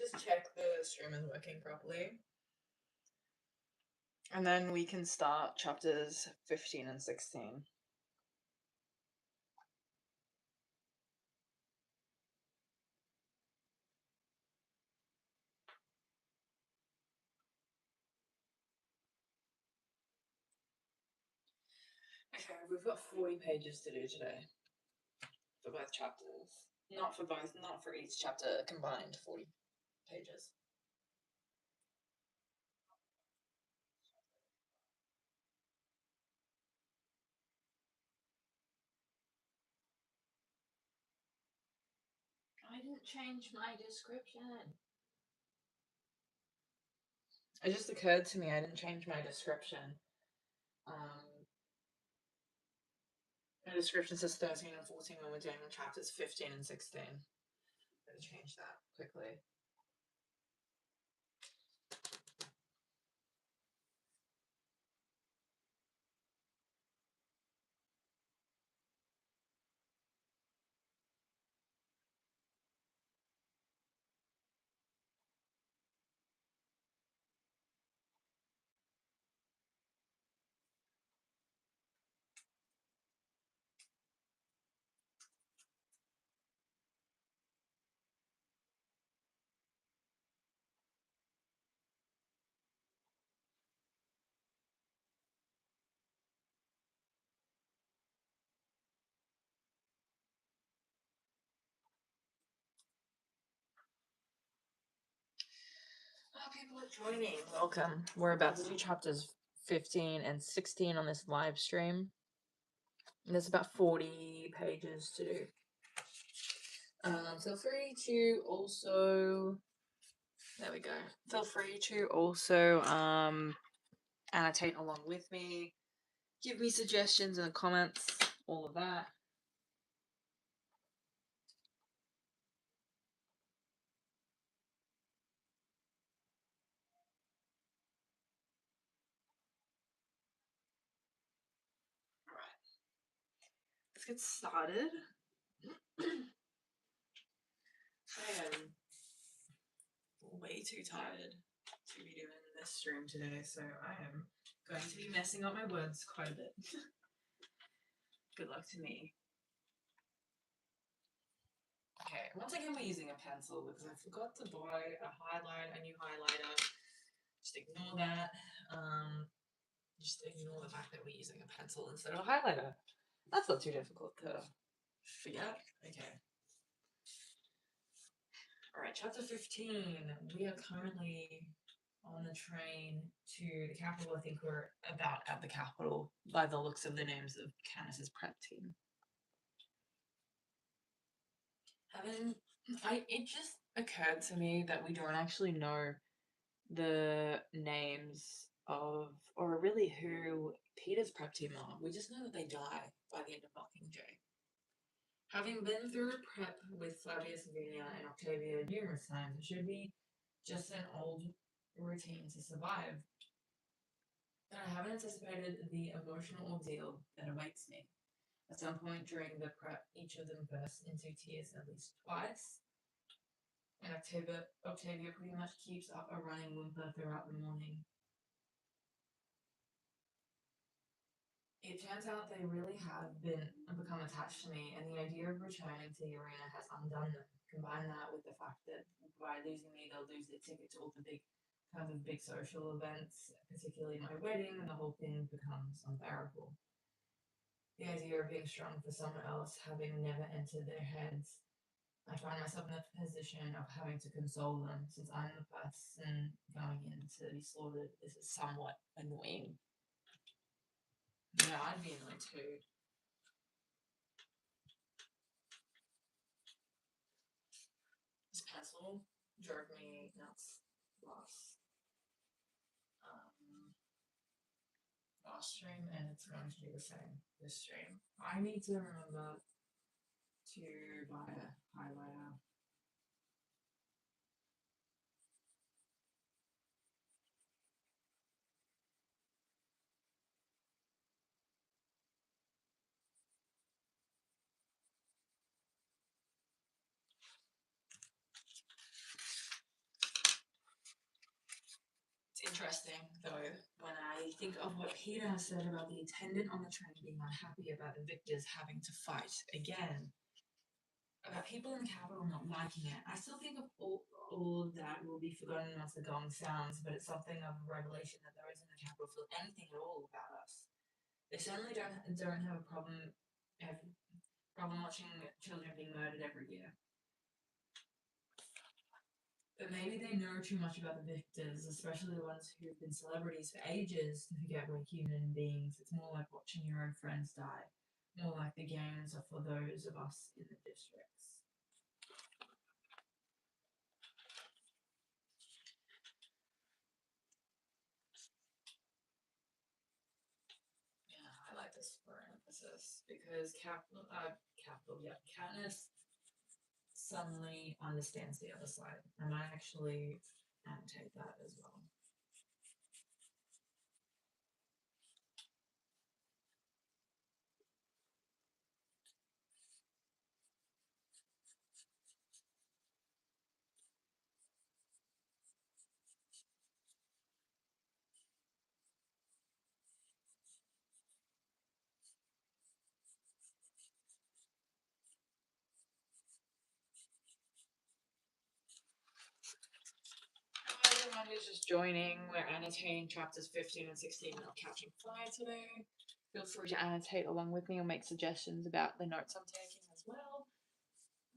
just check the stream is working properly. And then we can start chapters 15 and 16. Okay, we've got 40 pages to do today for both chapters. Not for both, not for each chapter combined, 40 pages. I didn't change my description. It just occurred to me I didn't change my description. My description says 13 and 14 when we're doing chapters 15 and 16. I'm going to change that quickly. Oh, people are joining. Welcome. We're about to do chapters 15 and 16 on this live stream. There's about 40 pages to do. Feel free to also, there we go. Feel free to also annotate along with me. Give me suggestions in the comments, all of that. Let's get started. I am way too tired to be doing this stream today, so I am going to be messing up my words quite a bit. Good luck to me. Okay, once again we're using a pencil because I forgot to buy a new highlighter. Just ignore that. Just ignore the fact that we're using a pencil instead of a highlighter. That's not too difficult to forget. Okay. Alright, chapter 15. We are currently on the train to the capital. I think we're about at the capital by the looks of the names of Candace's prep team. It just occurred to me that we don't actually know the names of, or really who Peter's prep team are. We just know that they die by the end of Mockingjay. Having been through prep with Flavius, Venia, and Octavia numerous times, it should be just an old routine to survive. And I haven't anticipated the emotional ordeal that awaits me. At some point during the prep, each of them bursts into tears at least twice. And Octavia pretty much keeps up a running whimper throughout the morning. It turns out they really have become attached to me, and the idea of returning to the arena has undone them. Combine that with the fact that by losing me, they'll lose their ticket to all the big social events, particularly my wedding, and the whole thing becomes unbearable. The idea of being strong for someone else having never entered their heads, I find myself in the position of having to console them, since I'm the person going in to be slaughtered. This is somewhat annoying. Yeah, I'd be annoyed too. This pencil drove me nuts last stream, and it's going to be the same this stream. I need to remember to buy a highlighter. interesting, though, when I think of what Peter has said about the attendant on the train being unhappy about the victors having to fight again, about people in the capital not liking it. I still think of all of that will be forgotten once the gong sounds, but it's something of a revelation that those in the capital feel anything at all about us. They certainly don't have problem watching children being murdered every year. But maybe they know too much about the victors, especially the ones who've been celebrities for ages, to forget we're human beings. It's more like watching your own friends die. More like the games are for those of us in the districts. Yeah, I like this for emphasis because Katniss suddenly understands the other side, and I actually annotate that as well. Hi everyone who's just joining. We're annotating chapters 15 and 16 of Catching Fire today. Feel free to annotate along with me or make suggestions about the notes I'm taking as well.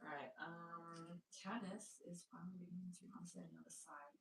Alright, Katniss is finally beginning to understand the other side.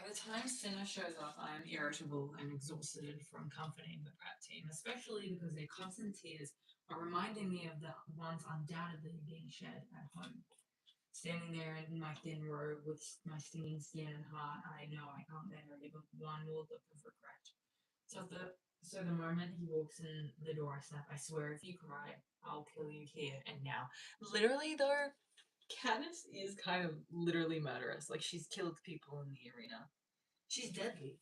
By the time Cinna shows up, I am irritable and exhausted from comforting the Pratt team, especially because their constant tears are reminding me of the ones undoubtedly being shed at home. Standing there in my thin robe with my stinging skin and heart, I know I can't bear even one more look of regret. So the moment he walks in the door, I snap, I swear if you cry, I'll kill you here and now. Literally though, Katniss is kind of literally murderous. Like she's killed people in the arena. She's deadly.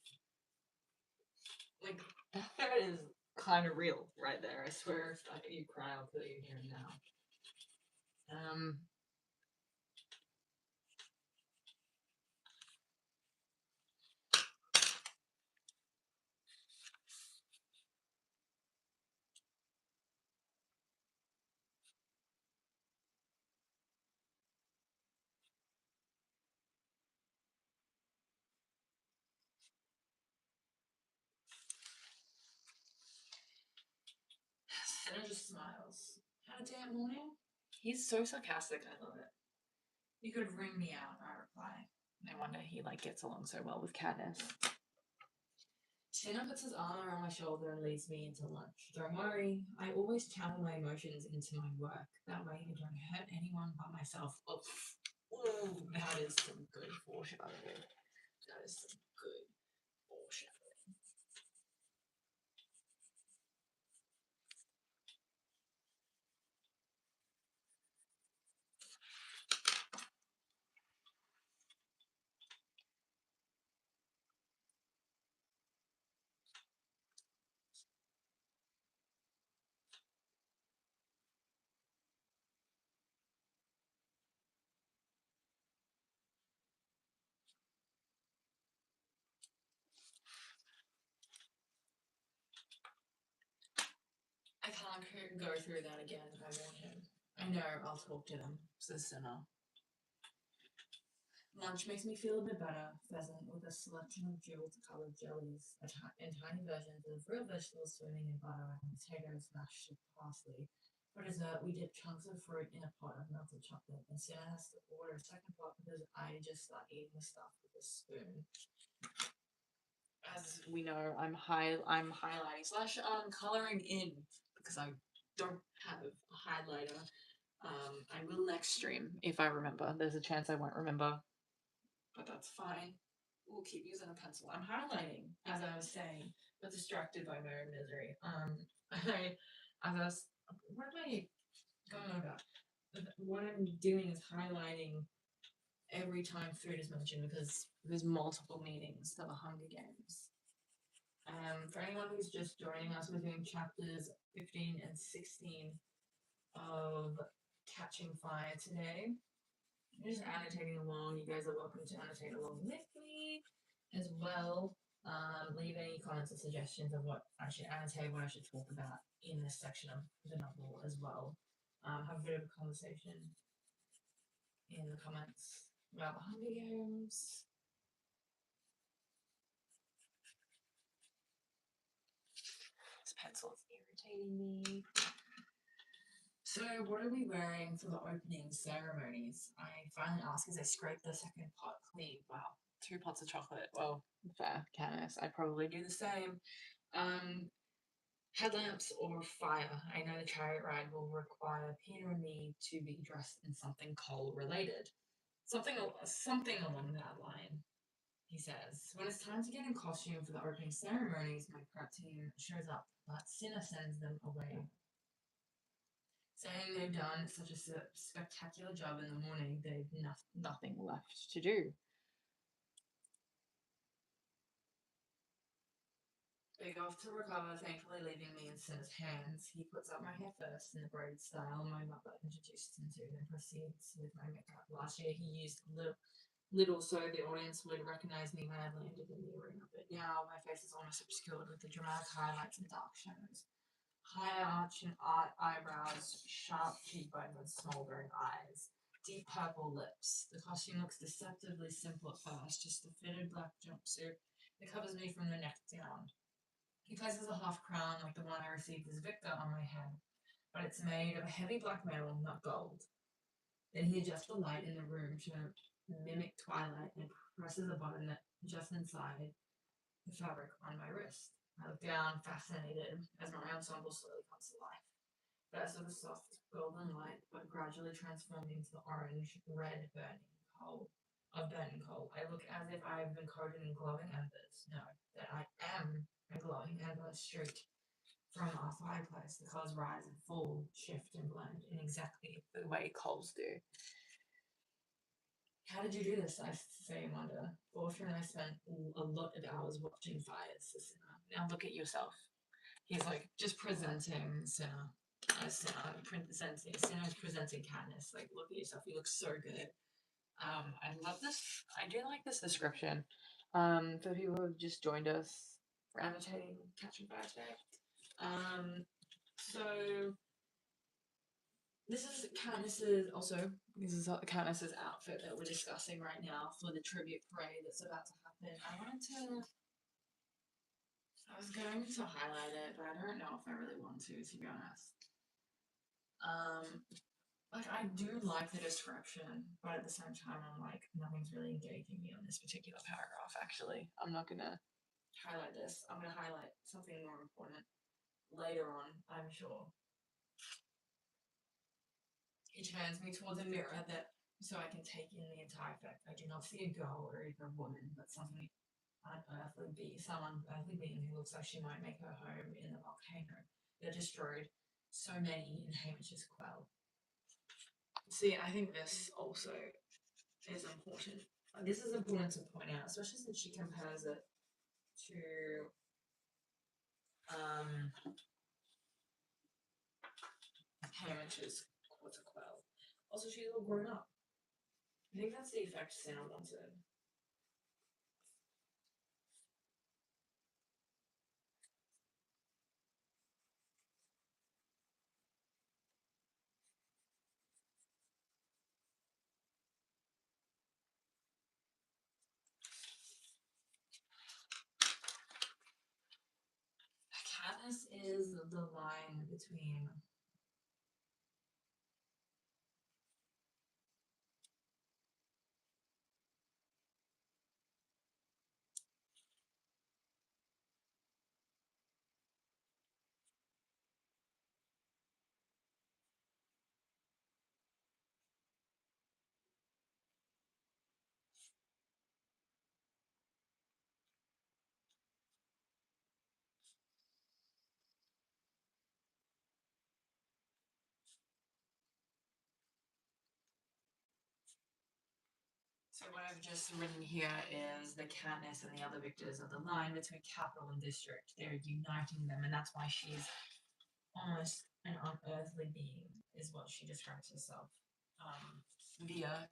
Like that is kind of real right there. I swear if you cry, I'll kill you here and now. Senna just smiles. Had a damn morning? He's so sarcastic, I love it. You could ring me out, I reply. No wonder he gets along so well with Katniss. Senna puts his arm around my shoulder and leads me into lunch. Don't worry, I always channel my emotions into my work. That way I don't hurt anyone but myself. Ooh, that is some good foreshadowing. That is some good foreshadowing. I can't go through that again. I want him. I know, I'll talk to them, says Senna. Lunch makes me feel a bit better. Pheasant with a selection of jewel-coloured jellies, and tiny versions of real vegetables swimming in butter and potatoes mashed with parsley. For dessert, we dip chunks of fruit in a pot of melted chocolate, and Sarah has to order a second pot because I just start eating the stuff with a spoon. As we know, I'm highlighting slash coloring in because I don't have a highlighter. I will next stream if I remember. There's a chance I won't remember, but that's fine. We'll keep using a pencil. I'm highlighting, as I was saying. but distracted by my own misery. I was, what am I going on about? What I'm doing is highlighting every time food is mentioned because there's multiple meanings to the Hunger Games. For anyone who's just joining us, we're doing chapters 15 and 16 of Catching Fire today. I'm just annotating along. You guys are welcome to annotate along with me as well. Leave any comments or suggestions of what I should annotate, what I should talk about in this section of the novel as well. Have a bit of a conversation in the comments about the Hunger Games. This pencil is irritating me. So, what are we wearing for the opening ceremonies? I finally ask as I scrape the second pot clean. Wow, 2 pots of chocolate. Well, fair, Candace. I'd probably do the same. Headlamps or fire. I know the chariot ride will require Peter and me to be dressed in something coal related. Something along that line, he says. When it's time to get in costume for the opening ceremonies, my prep team shows up, but Cinna sends them away. Saying they've done such a spectacular job in the morning, they've nothing left to do. They go off to recover, thankfully leaving me in Cinna's hands. He puts up my hair first in the braid style my mother introduced him to, then proceeds with my makeup. Last year he used little so the audience would recognize me when I landed in the arena, but now my face is almost obscured with the dramatic highlights and dark shadows. High arching eyebrows, sharp cheekbones, and smoldering eyes. Deep purple lips. The costume looks deceptively simple at first, just a fitted black jumpsuit that covers me from the neck down. He places a half crown like the one I received as Victor on my head, but it's made of a heavy black metal, not gold. Then he adjusts the light in the room to mimic twilight and presses a button just inside the fabric on my wrist. I look down, fascinated, as my ensemble slowly comes to life. First with a soft golden light, but gradually transformed into the orange-red burning coal. I look as if I have been coated in glowing embers. No, that I am a glowing ember streak from our fireplace. The colors rise and fall, shift and blend in exactly the way coals do. How did you do this? I say in wonder. Fortune and I spent a lot of hours watching fires. Now look at yourself. He's like just presenting Cinna as Cinna, Cinna's presenting Katniss. Like, look at yourself. You look so good. I love this. I do like this description. For people who have just joined us for annotating Catching Fire today. So this is Katniss's outfit that we're discussing right now for the tribute parade that's about to happen. I was going to highlight it, but I don't know if I really want to be honest. Like I do like the description, but at the same time, I'm like, nothing's really engaging me on this particular paragraph. Actually, I'm not gonna highlight this. I'm gonna highlight something more important later on, I'm sure. He turns me towards a mirror so I can take in the entire effect. I do not see a girl or even a woman, but someone unearthly being who looks like she might make her home in the volcano that destroyed so many in Hamish's quell. See, I think this also is important. This is important to point out, especially since she compares it to Hamish's quarter quell. Also, she's all grown up. I think that's the effect Santa wanted. Katniss is the line between So what I've just written here is the Katniss and the other victors of the line between capital and district. They're uniting them, and that's why she's almost an unearthly being, is what she describes herself. Via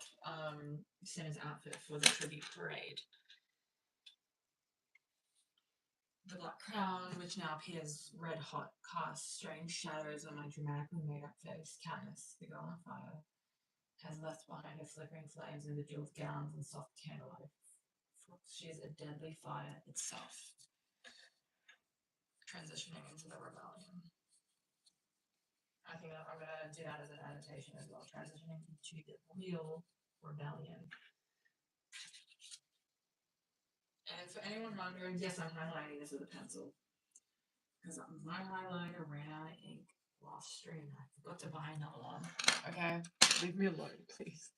Cinna's outfit for the tribute parade. The black crown, which now appears red hot, casts strange shadows on my dramatically made up face. Katniss, the girl on fire, has left behind her flickering flames and bejeweled gowns and soft candlelight. She is a deadly fire itself, transitioning into the rebellion. I think I'm going to do that as an annotation as well, transitioning into the real rebellion. And for anyone wondering, yes, I'm highlighting this with a pencil. Because my highlighter ran out of ink last stream. I forgot to buy another one. Okay? Leave me alone, please.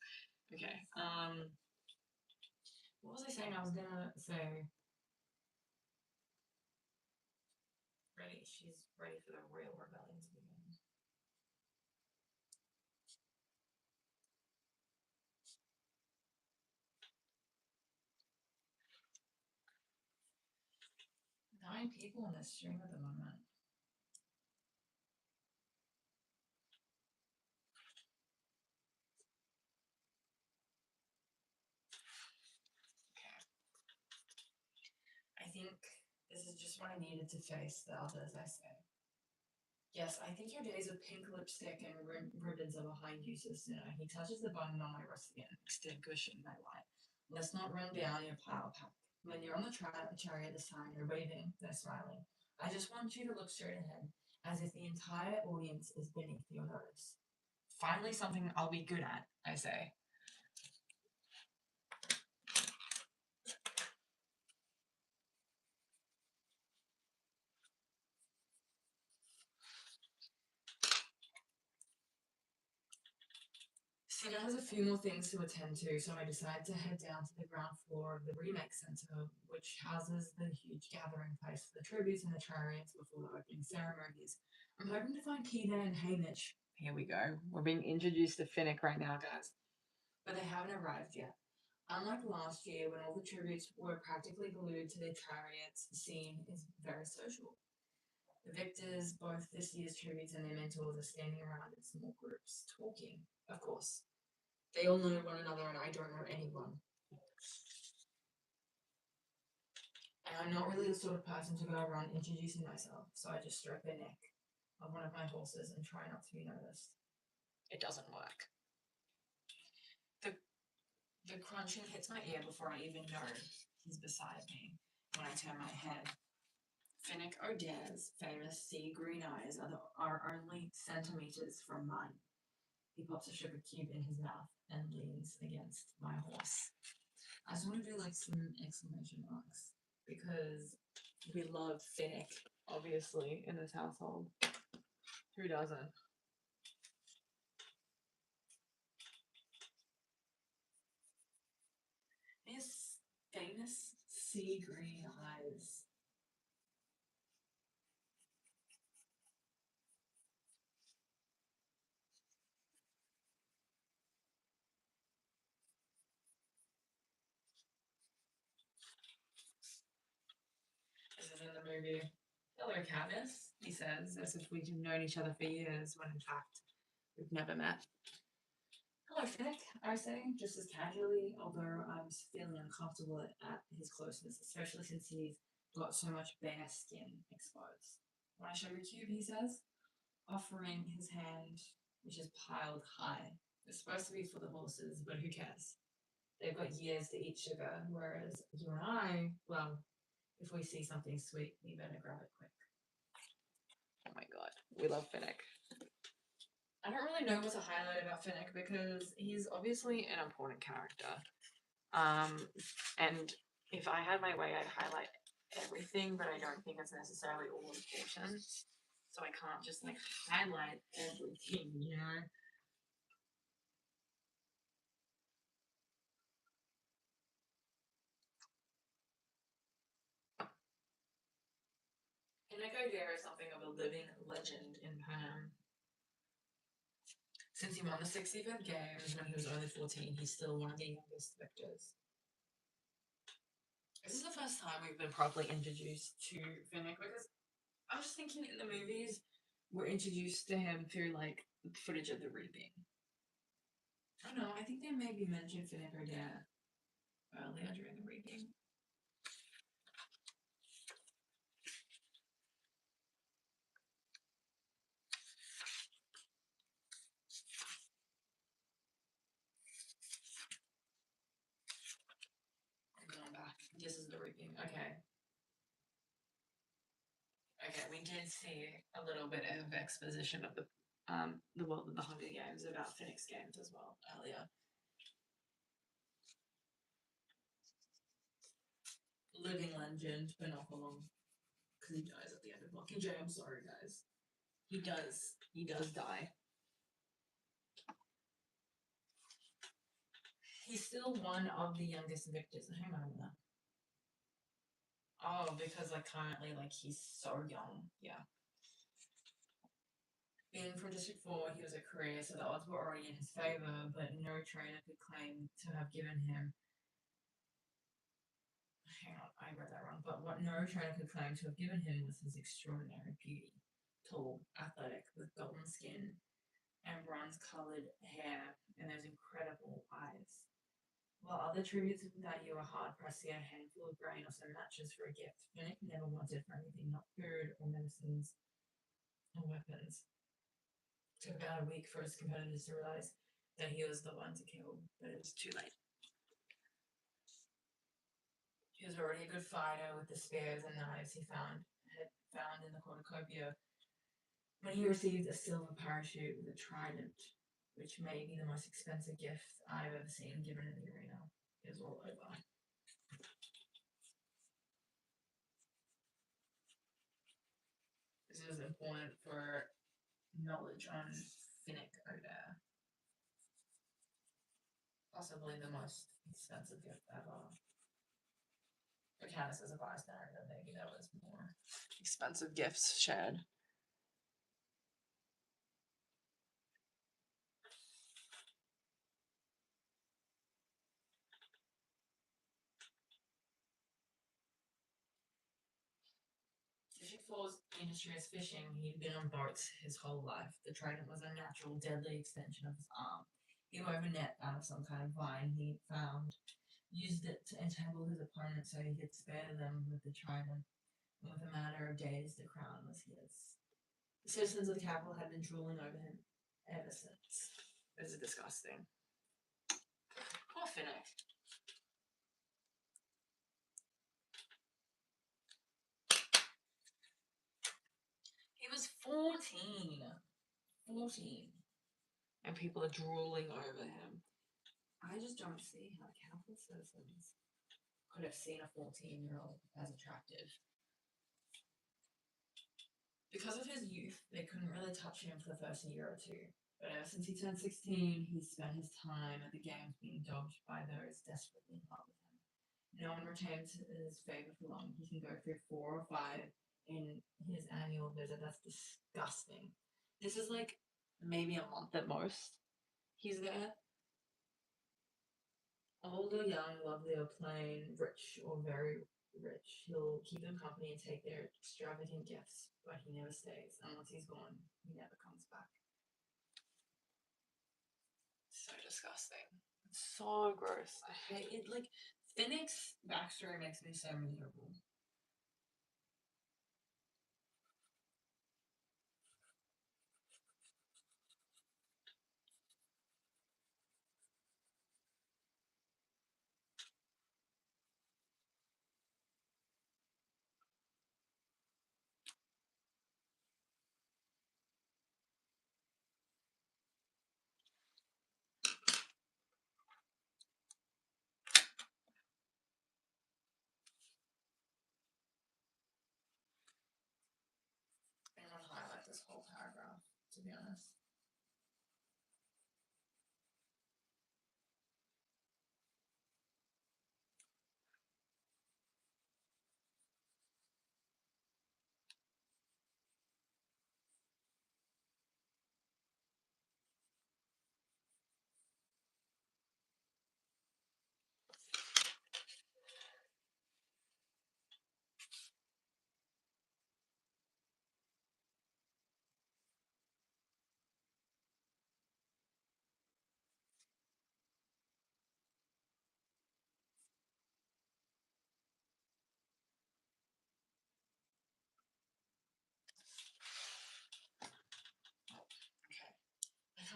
Okay. What was I saying? I was gonna say ready. She's ready for the real rebellion to begin. Nine people in this stream at the moment. I think this is just what I needed to face the others, I say. Yes, I think your days of pink lipstick and ribbons are behind you, Suzanne. He touches the button on my wrist again, extinguishing my light. Let's not run down your pile pack. When you're on the chariot this time, you're waving, they're smiling. I just want you to look straight ahead, as if the entire audience is beneath your nose. Finally, something I'll be good at, I say. Cinna has a few more things to attend to, so I decide to head down to the ground floor of the Remake Center, which houses the huge gathering place for the tributes and the chariots before the opening ceremonies. I'm hoping to find Peter and Haymitch. Here we go. We're being introduced to Finnick right now, guys. But they haven't arrived yet. Unlike last year, when all the tributes were practically glued to their chariots, the scene is very social. The victors, both this year's tributes and their mentors, are standing around in small groups, talking, of course. They all know one another and I don't know anyone. And I'm not really the sort of person to go around introducing myself, so I just stroke the neck of one of my horses and try not to be noticed. It doesn't work. The crunching hits my ear before I even know he's beside me. When I turn my head, Finnick O'Dare's famous sea green eyes are only centimeters from mine. He pops a sugar cube in his mouth and leans against my horse. I just want to do like some exclamation marks because we love Finnick, obviously, in this household. Who doesn't? His famous sea green eyes. This is in the movie. Hello, Katniss, he says, as if we've known each other for years, when in fact we've never met. Hello, Finnick, I say, just as casually, although I'm feeling uncomfortable at his closeness, especially since he's got so much bare skin exposed. Want to show your cube, he says, offering his hand, which is piled high. It's supposed to be for the horses, but who cares? They've got years to eat sugar, whereas you and I, well, if we see something sweet, we better grab it quick. Oh my god, we love Finnick. I don't really know what to highlight about Finnick because he's obviously an important character. And if I had my way, I'd highlight everything, but I don't think it's necessarily all important. So I can't just like highlight everything, you know? Finnick O'Dare is something of a living legend in Pan. Since he won the 65th games when he was only 14, he's still one of the youngest victors. This is the first time we've been properly introduced to Finnick, because I'm just thinking in the movies, we're introduced to him through like footage of the reaping. I don't know, I think they maybe mentioned Finnick or Dad earlier during the reaping. I'm going back. This is the reaping. Okay. Okay, we did see a little bit of exposition of the world of the Hunger Games about Finnick's games as well earlier. Living legend, but not for long, because he dies at the end of Mockingjay. I'm sorry, guys. He does. He does die. He's still one of the youngest victors. Hang on a minute. Oh, because like currently, like he's so young. Yeah. Being from District 4, he was a career, so the odds were already in his favour, but no trainer could claim to have given him. Hang on, I read that wrong. But what no trainer could claim to have given him was his extraordinary beauty. Tall, athletic, with golden skin and bronze-coloured hair, and those incredible eyes. While other tributes that you were hard-pressed to get a handful of grain or some matches for a gift, Finnick never wanted for anything, not food or medicines or weapons. It took about a week for his competitors to realise that he was the one to kill, but it was too late. He was already a good fighter with the spears and knives he had found in the cornucopia when he received a silver parachute with a trident, which may be the most expensive gift I've ever seen given in the arena. It was all over. This is important for knowledge on Finnick Oda. Possibly the most expensive gift ever. For Candace as a bystander, maybe there was more expensive gifts shared. District 4's industry is fishing. He'd been on boats his whole life. The trident was a natural, deadly extension of his arm. He wove a net out of some kind of vine he found, used it to entangle his opponent so he could spare them with the trident. And with a matter of days, the crown was his. The citizens of the capital had been drooling over him ever since. This is disgusting. Poor Finnick. He was 14. 14. And people are drooling over him. I just don't see how capital citizens could have seen a 14-year-old as attractive. Because of his youth, they couldn't really touch him for the first year or two. But ever since he turned 16, he spent his time at the games being dogged by those desperately in love with him. No one retains his favour for long. He can go through 4 or 5 in his annual visit. That's disgusting. This is like maybe a month at most. He's there. Old or young, lovely or plain, rich or very rich, he'll keep them company and take their extravagant gifts, but he never stays. And once he's gone, he never comes back. So disgusting. It's so gross. I hate it. Like, Finnick's backstory makes me so miserable. I'm gonna highlight this whole paragraph, to be honest.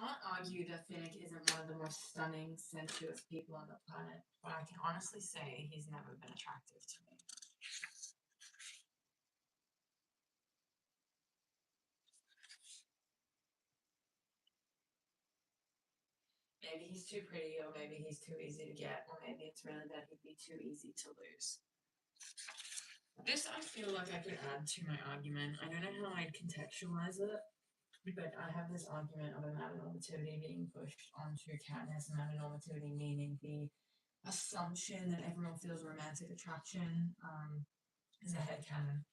can't argue that Finnick isn't one of the most stunning, sensuous people on the planet, but I can honestly say he's never been attractive to me. Maybe he's too pretty, or maybe he's too easy to get, or maybe it's really that he'd be too easy to lose. This I feel like I could add to my argument. I don't know how I'd contextualize it, but I have this argument of amatonormativity being pushed onto Katniss, amatonormativity meaning the assumption that everyone feels romantic attraction is a headcanon.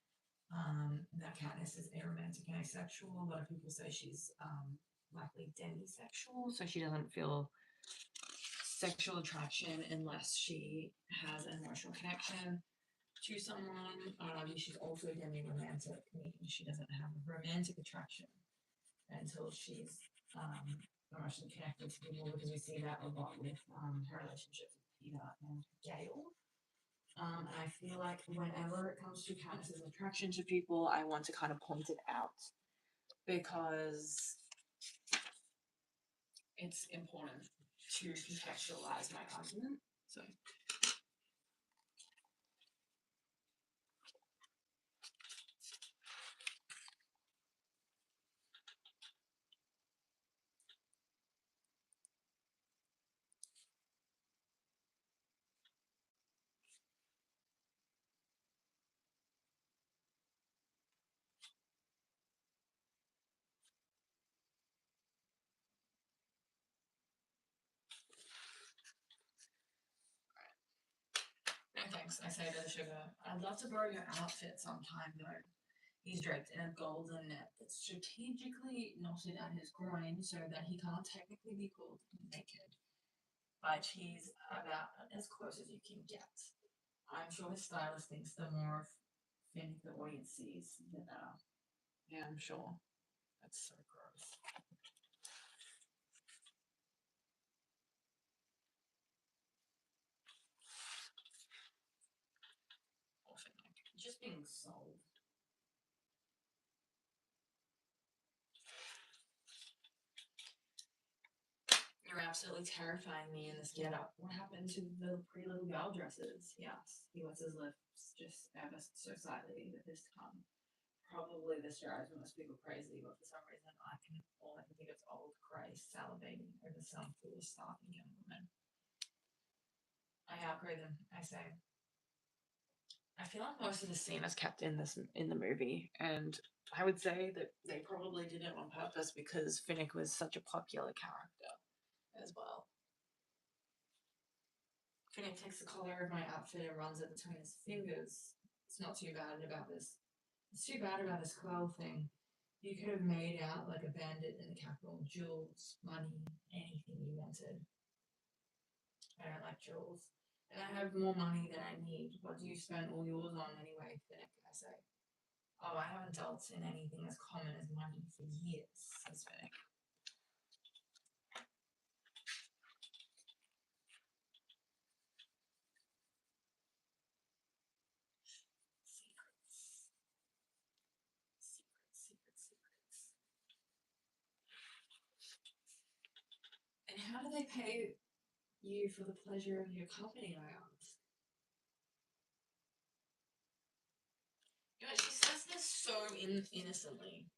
That Katniss is aromantic and asexual. A lot of people say she's likely demisexual, so she doesn't feel sexual attraction unless she has an emotional connection to someone. She's also demi-romantic, meaning she doesn't have romantic attraction until she's emotionally connected to people, because we see that a lot with her relationship with Peter and Gale. And I feel like whenever it comes to Katniss's attraction to people, I want to kind of point it out because it's important to contextualize my argument. So. No thanks, I say to the sugar. I'd love to borrow your outfit sometime though. He's draped in a golden net that's strategically knotted at his groin so that he can't technically be called naked, but he's about as close as you can get. I'm sure his stylist thinks the more Finn the audience sees, the better. Yeah, I'm sure. That's so gross. Often, just being sold. You're absolutely terrifying me in this getup. What happened to the pretty little girl dresses? Yes, he lets his lips just ever so slightly with his tongue. Probably this drives most people crazy, but for some reason all I can think of is old Christ salivating over some foolish starving young woman. I outgrew them, I say. I feel like most of the scene is kept in the movie, and I would say that they probably did it on purpose because Finnick was such a popular character as well. Finnick takes the collar of my outfit and runs it between his fingers. It's not too bad about this. It's too bad about this quill thing. You could have made out like a bandit in the capital. Jewels, money, anything you wanted. I don't like jewels. And I have more money than I need. What do you spend all yours on anyway, Finnick? I say. Oh, I haven't dealt in anything as common as money for years, says Finnick. Secrets. Secrets. And how do they pay you for the pleasure of your company, I asked. You know, she says this so innocently.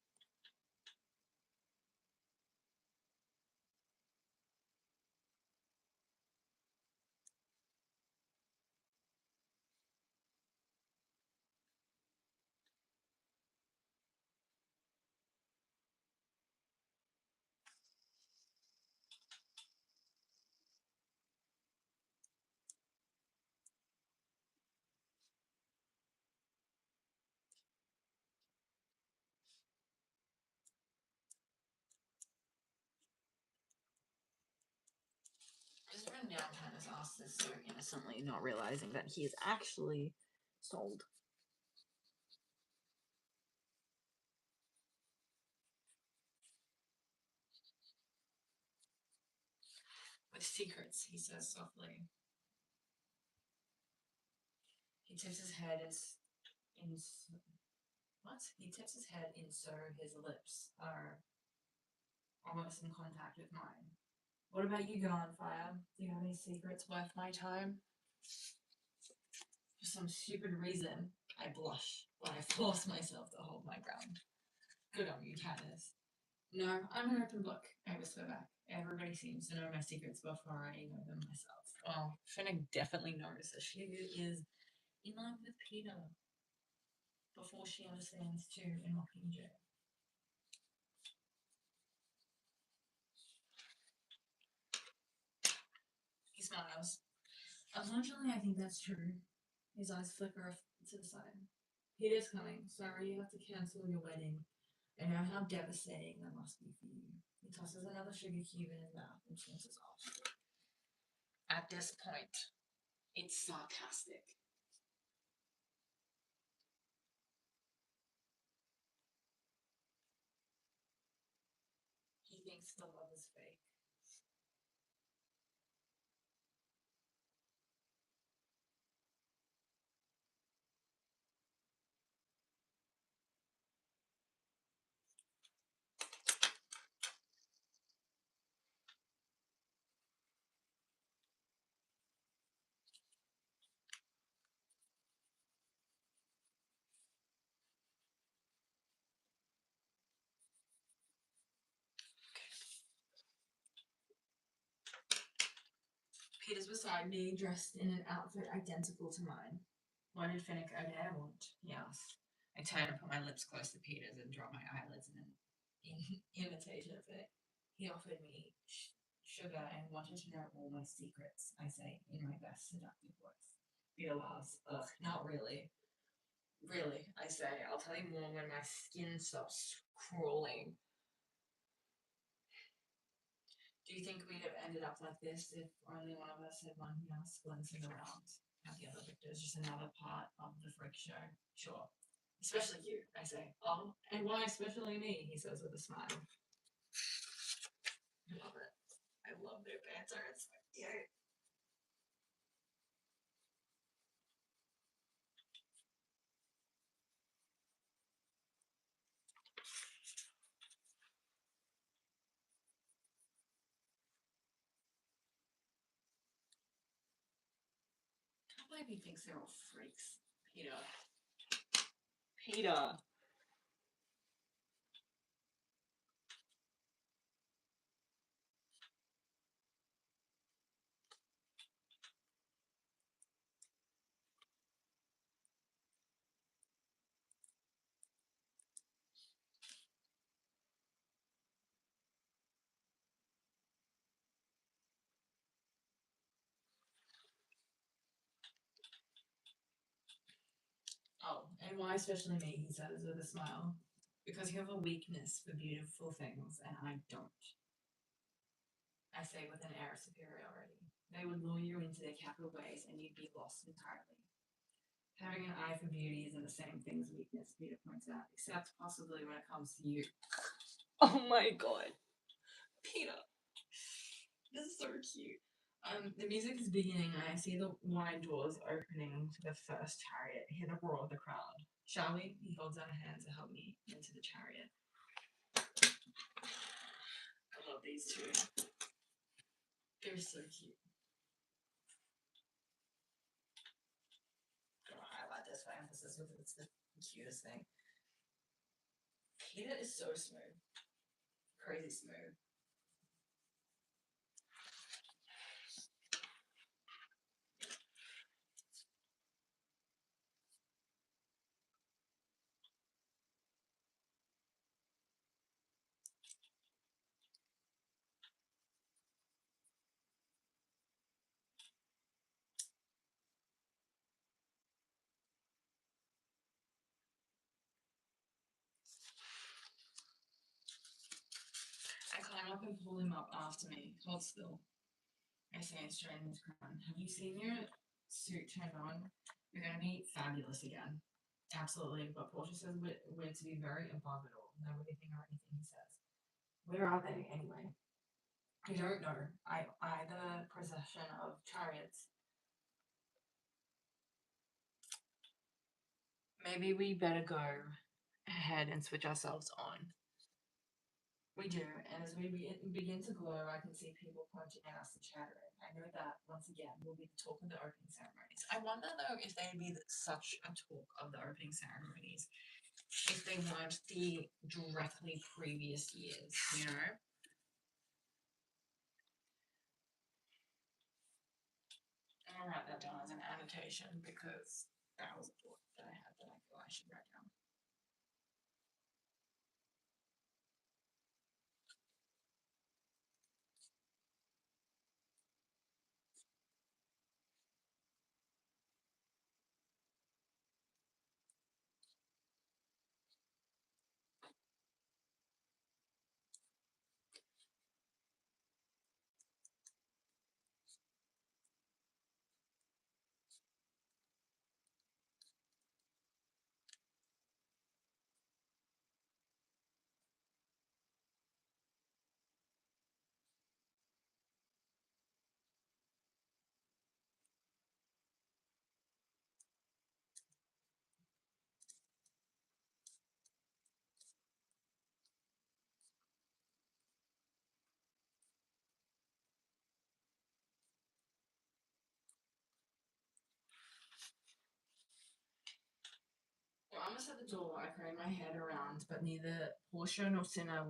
Just written down Hannah's asked this so innocently, not realizing that he is actually sold. With secrets, he says softly. He tips his head in what? He tips his head in so his lips are almost in contact with mine. What about you, Girl on Fire? Do you have any secrets worth my time? For some stupid reason, I blush when I force myself to hold my ground. Good on you, Candace. No, I'm an open book, I whisper back. Everybody seems to know my secrets before I know them myself. Well, Finnick definitely knows that she is in love with Peter before she understands too in Mockingjay. He smiles. Unfortunately, I think that's true. His eyes flicker off to the side. Peter's coming. Sorry you have to cancel your wedding. I know how devastating that must be for you. He tosses another sugar cube in his mouth and chances off. At this point, it's sarcastic. He thinks the love is fake. Peter's beside me, dressed in an outfit identical to mine. What did Finnick O'Dare want? He asked. I turned and put my lips close to Peter's and dropped my eyelids in an imitation of it. He offered me sugar and wanted to know all my secrets, I say, in my best seductive voice. Peter laughs. Ugh, not really. Really, I say. I'll tell you more when my skin stops crawling. Do you think we'd have ended up like this if only one of us had won? He asked, glancing around at the other victors. Just another part of the freak show. Sure. Especially you, I say. Oh, and why especially me? He says with a smile. I love it. I love their banter. It's so cute. I can't believe he thinks they're all freaks. Peter. Peter. Oh, and why especially me? He says with a smile. Because you have a weakness for beautiful things, and I don't. I say with an air of superiority. They would lure you into their capital ways, and you'd be lost entirely. Having an eye for beauty isn't the same thing as weakness, Peter points out, except possibly when it comes to you. Oh my god. Peter. This is so cute. The music is beginning, and I see the wide doors opening to the first chariot. Hear the roar of the crowd. Shall we? He holds out a hand to help me into the chariot. I love these two. They're so cute. I'm gonna highlight this for emphasis because it's the cutest thing. Peter is so smooth. Crazy smooth. I climb up and pull him up after me. Hold still. I say and straighten his crown. Have you seen your suit turned on? You're going to be fabulous again. Absolutely, but Portia says we're to be very above it all. Never anything or anything he says. Where are they, anyway? I don't know. I the procession of chariots. Maybe we better go ahead and switch ourselves on. We do, and as we begin to glow, I can see people pointing at us and chattering. I know that, once again, will be the talk of the opening ceremonies. I wonder, though, if they'd be such a talk of the opening ceremonies if they weren't the directly previous years, you know? I'm gonna write that down as an annotation because that was a thought that I had that I feel I should write down. We're almost at the door. I crane my head around, but neither Portia nor Cinna,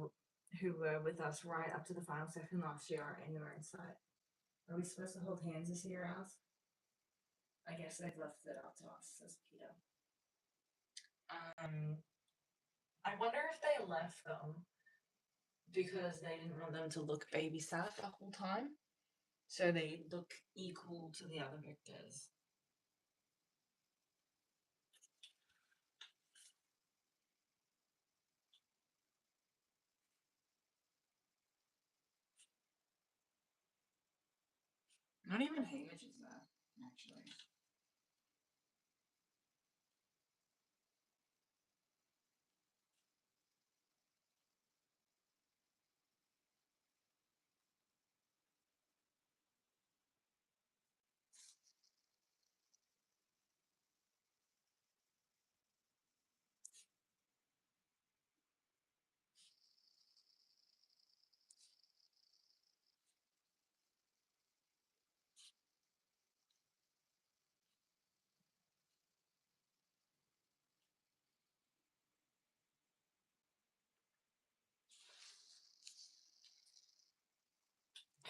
who were with us right up to the final second last year, are anywhere in sight. Are we supposed to hold hands this year, Alice? I guess they've left it up to us, says Peter. Um, I wonder if they left them because they didn't want them to look babysat the whole time, so they look equal to the other victors. Not even Hamish is there, actually.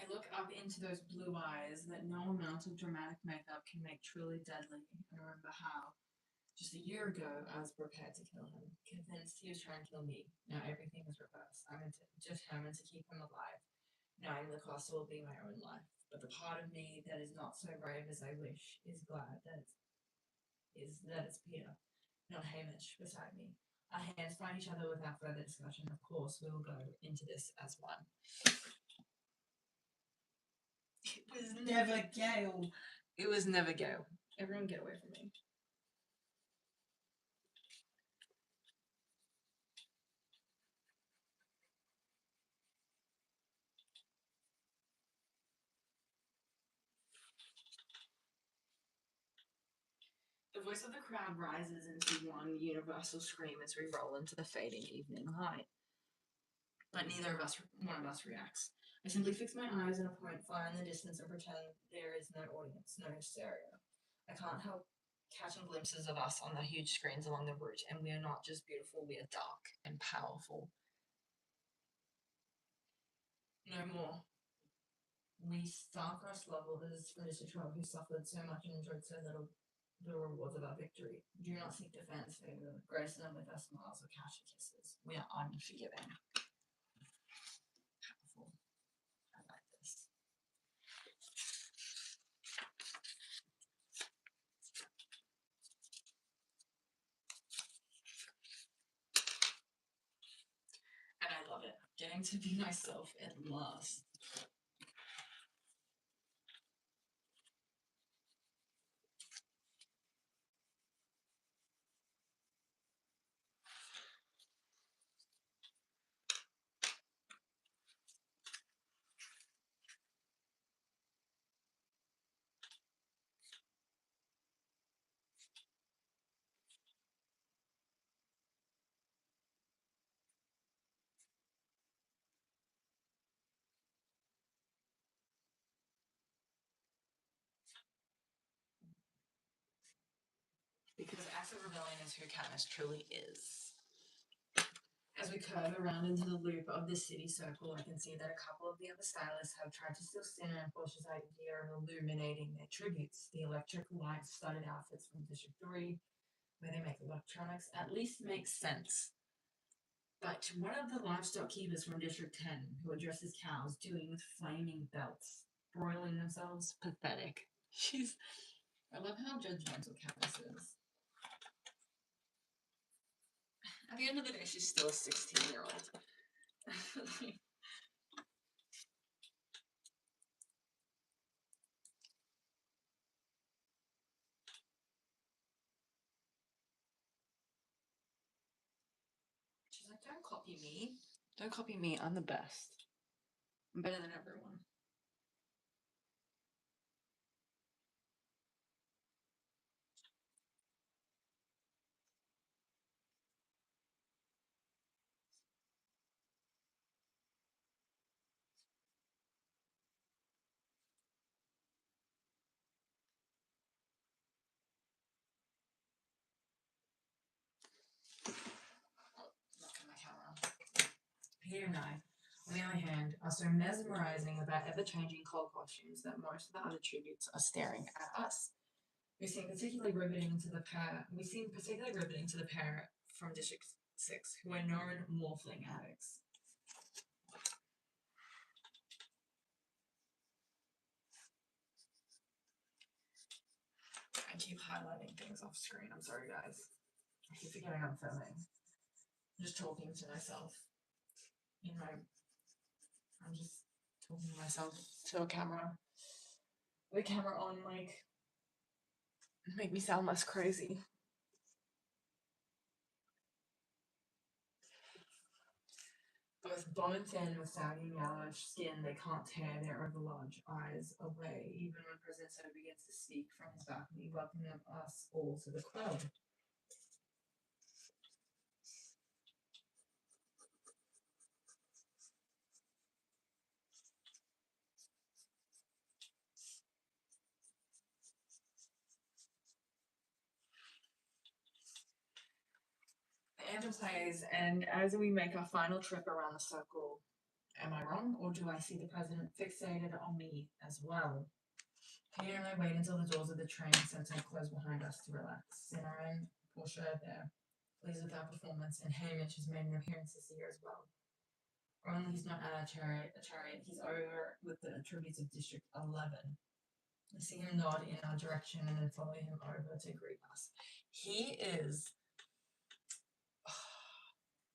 I look up into those blue eyes that no amount of dramatic makeup can make truly deadly, and remember how, just a year ago, I was prepared to kill him, convinced he was trying to kill me. Now everything is reversed. I'm determined to keep him alive, knowing the cost will be my own life. But the part of me that is not so brave as I wish is glad that it's Peter, not Hamish, beside me. Our hands find each other without further discussion. Of course, we will go into this as one. It was never Gale. It was never Gale. Everyone get away from me. The voice of the crowd rises into one universal scream as we roll into the fading evening light. But one of us reacts. I simply fix my eyes on a point far in the distance and pretend there is no audience, no hysteria. I can't help catching glimpses of us on the huge screens along the route, and we are not just beautiful, we are dark and powerful. No more. We star-crossed lovers from District 12 who suffered so much and enjoyed so little the rewards of our victory. Do not seek defense, favor, grace them with our smiles or casual kisses. We are unforgiving. Powerful. I like this. And I love it. Getting to be myself at last. of rebellion is who Katniss truly is. As we curve around into the loop of the city circle, I can see that a couple of the other stylists have tried to steal Cinna and Portia's idea of illuminating their tributes. The electric light-studded outfits from District 3, where they make electronics, at least makes sense. But one of the livestock keepers from District 10, who addresses cows, doing with flaming belts, broiling themselves, pathetic. I love how judgmental Katniss is. At the end of the day, she's still a 16-year-old. She's like, don't copy me. Don't copy me. I'm the best. I'm better than everyone. Look at my camera. Peter and I, on the other hand, are so mesmerizing about ever-changing cold costumes that most of the other tributes are staring at us. We seem particularly riveting to the pair from District 6, who are known morphling addicts. I keep highlighting things off screen. I'm sorry, guys. I keep forgetting I'm filming. I'm just talking to myself. I'm just talking to myself to a camera. The camera on, make me sound less crazy. Both Bon and Finn with sagging yellowish skin, they can't tear their overlarge eyes away, even when President So begins to speak from his balcony, welcoming us all to the club. The anthem plays, and as we make our final trip around the circle, am I wrong, or do I see the president fixated on me as well? Peter and I wait until the doors of the train center close behind us to relax. Cinna and Portia are there, pleased with our performance, and Hamish has made an appearance this year as well. Only he's not at our chariot, he's over with the tributes of District 11. I see him nod in our direction and then follow him over to greet us. He is...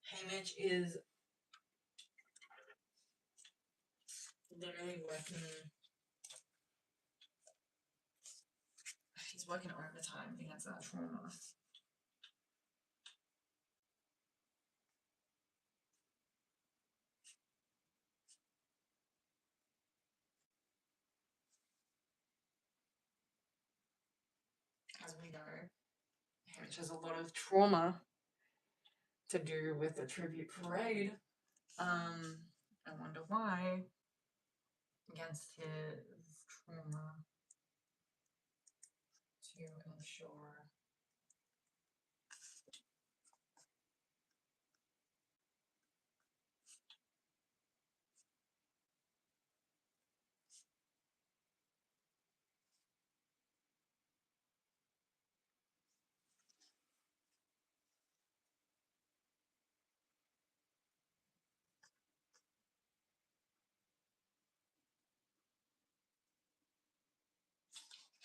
Hamish is literally working... He's working overtime against that trauma. As we know, Hamish has a lot of trauma to do with the tribute parade. I wonder why. Against his trauma to ensure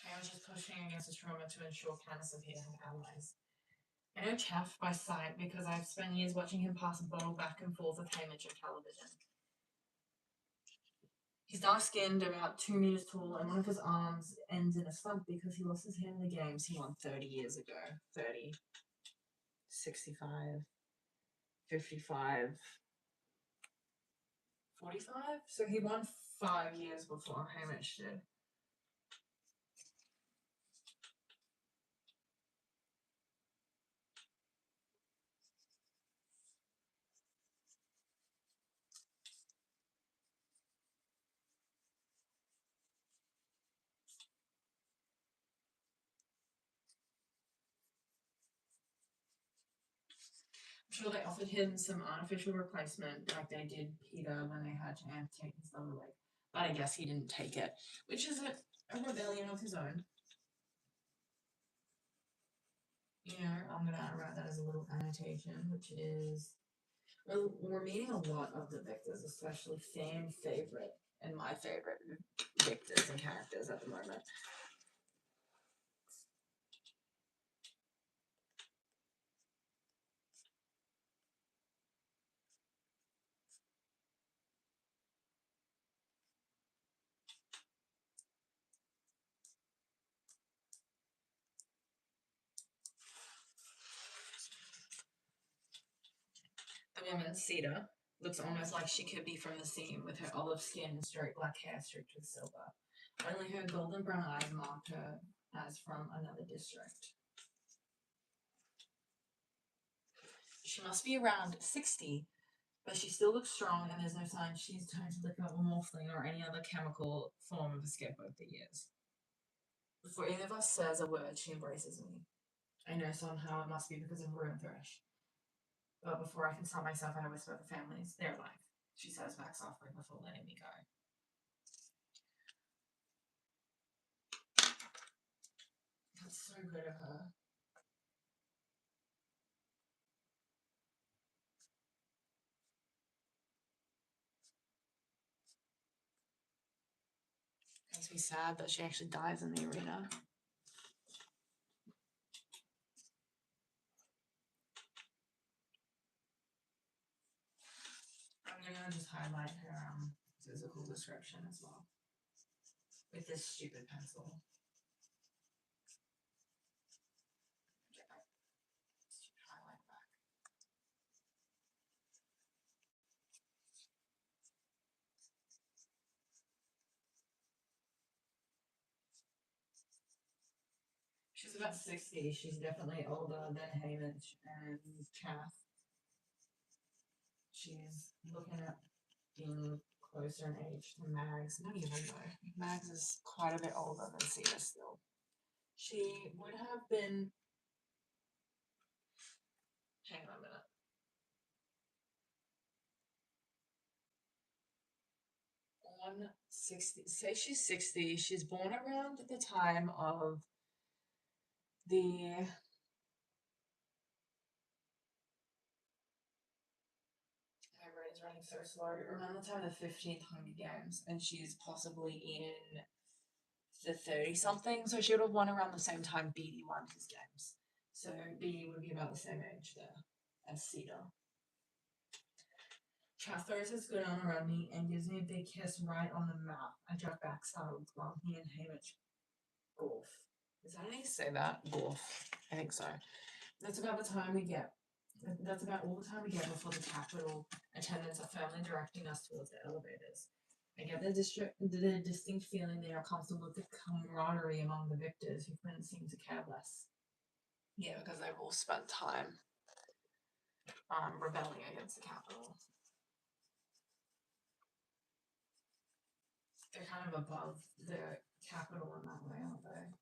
Hamish is pushing against his trauma to ensure Candace and Peter have allies. I know Chaff by sight because I've spent years watching him pass a bottle back and forth with Hamish on television. He's dark-skinned, about 2 meters tall, and one of his arms ends in a slump because he lost his hand in the games he won 30 years ago. 30, 65, 55, 45? So he won 5 years before Hamish did. sure they offered him some artificial replacement like they did Peter when they had to amputate his lower leg. But I guess he didn't take it, which is a rebellion of his own. I'm gonna write that as a little annotation, which is we're meeting a lot of the victors, especially fan favorite and my favorite victors and characters at the moment. The woman, Sita, looks almost like she could be from the scene with her olive skin and straight black hair streaked with silver. Only her golden brown eyes marked her as from another district. She must be around 60, but she still looks strong and there's no sign she's turned to liquor or morphine or any other chemical form of escape over the years. Before either of us says a word, she embraces me. I know somehow it must be because of ruin thresh. But before I can stop myself, I whisper the families. They're alive, she says back softly before letting me go. That's so good of her. Makes me sad that she actually dies in the arena. I'm gonna just highlight her physical description as well with this stupid pencil. Get that stupid highlight back. She's about 60. She's definitely older than Hamish and Kath. She's looking at being closer in age to Mags. Not even though. Mags is quite a bit older than Sita still. She would have been. Hang on a minute. 60. Say she's 60. She's born around the time of the. My brain is running so slow. Around the time of the 15th Hunger Games, and she's possibly in the 30 something. So she would have won around the same time Beatty won his games. So Beatty would be about the same age there as Sita. Kath throws his good arm around me and gives me a big kiss right on the mouth. I drop back startled while he and Hamish golf. Is that how you say that? Golf. I think so. That's about the time we get. That's about all the time we get before the Capitol attendants are firmly directing us towards the elevators. I get the distinct feeling they are comfortable with the camaraderie among the victors who couldn't seem to care less. Yeah, because they've all spent time rebelling against the Capitol. They're kind of above the Capitol in that way, aren't they?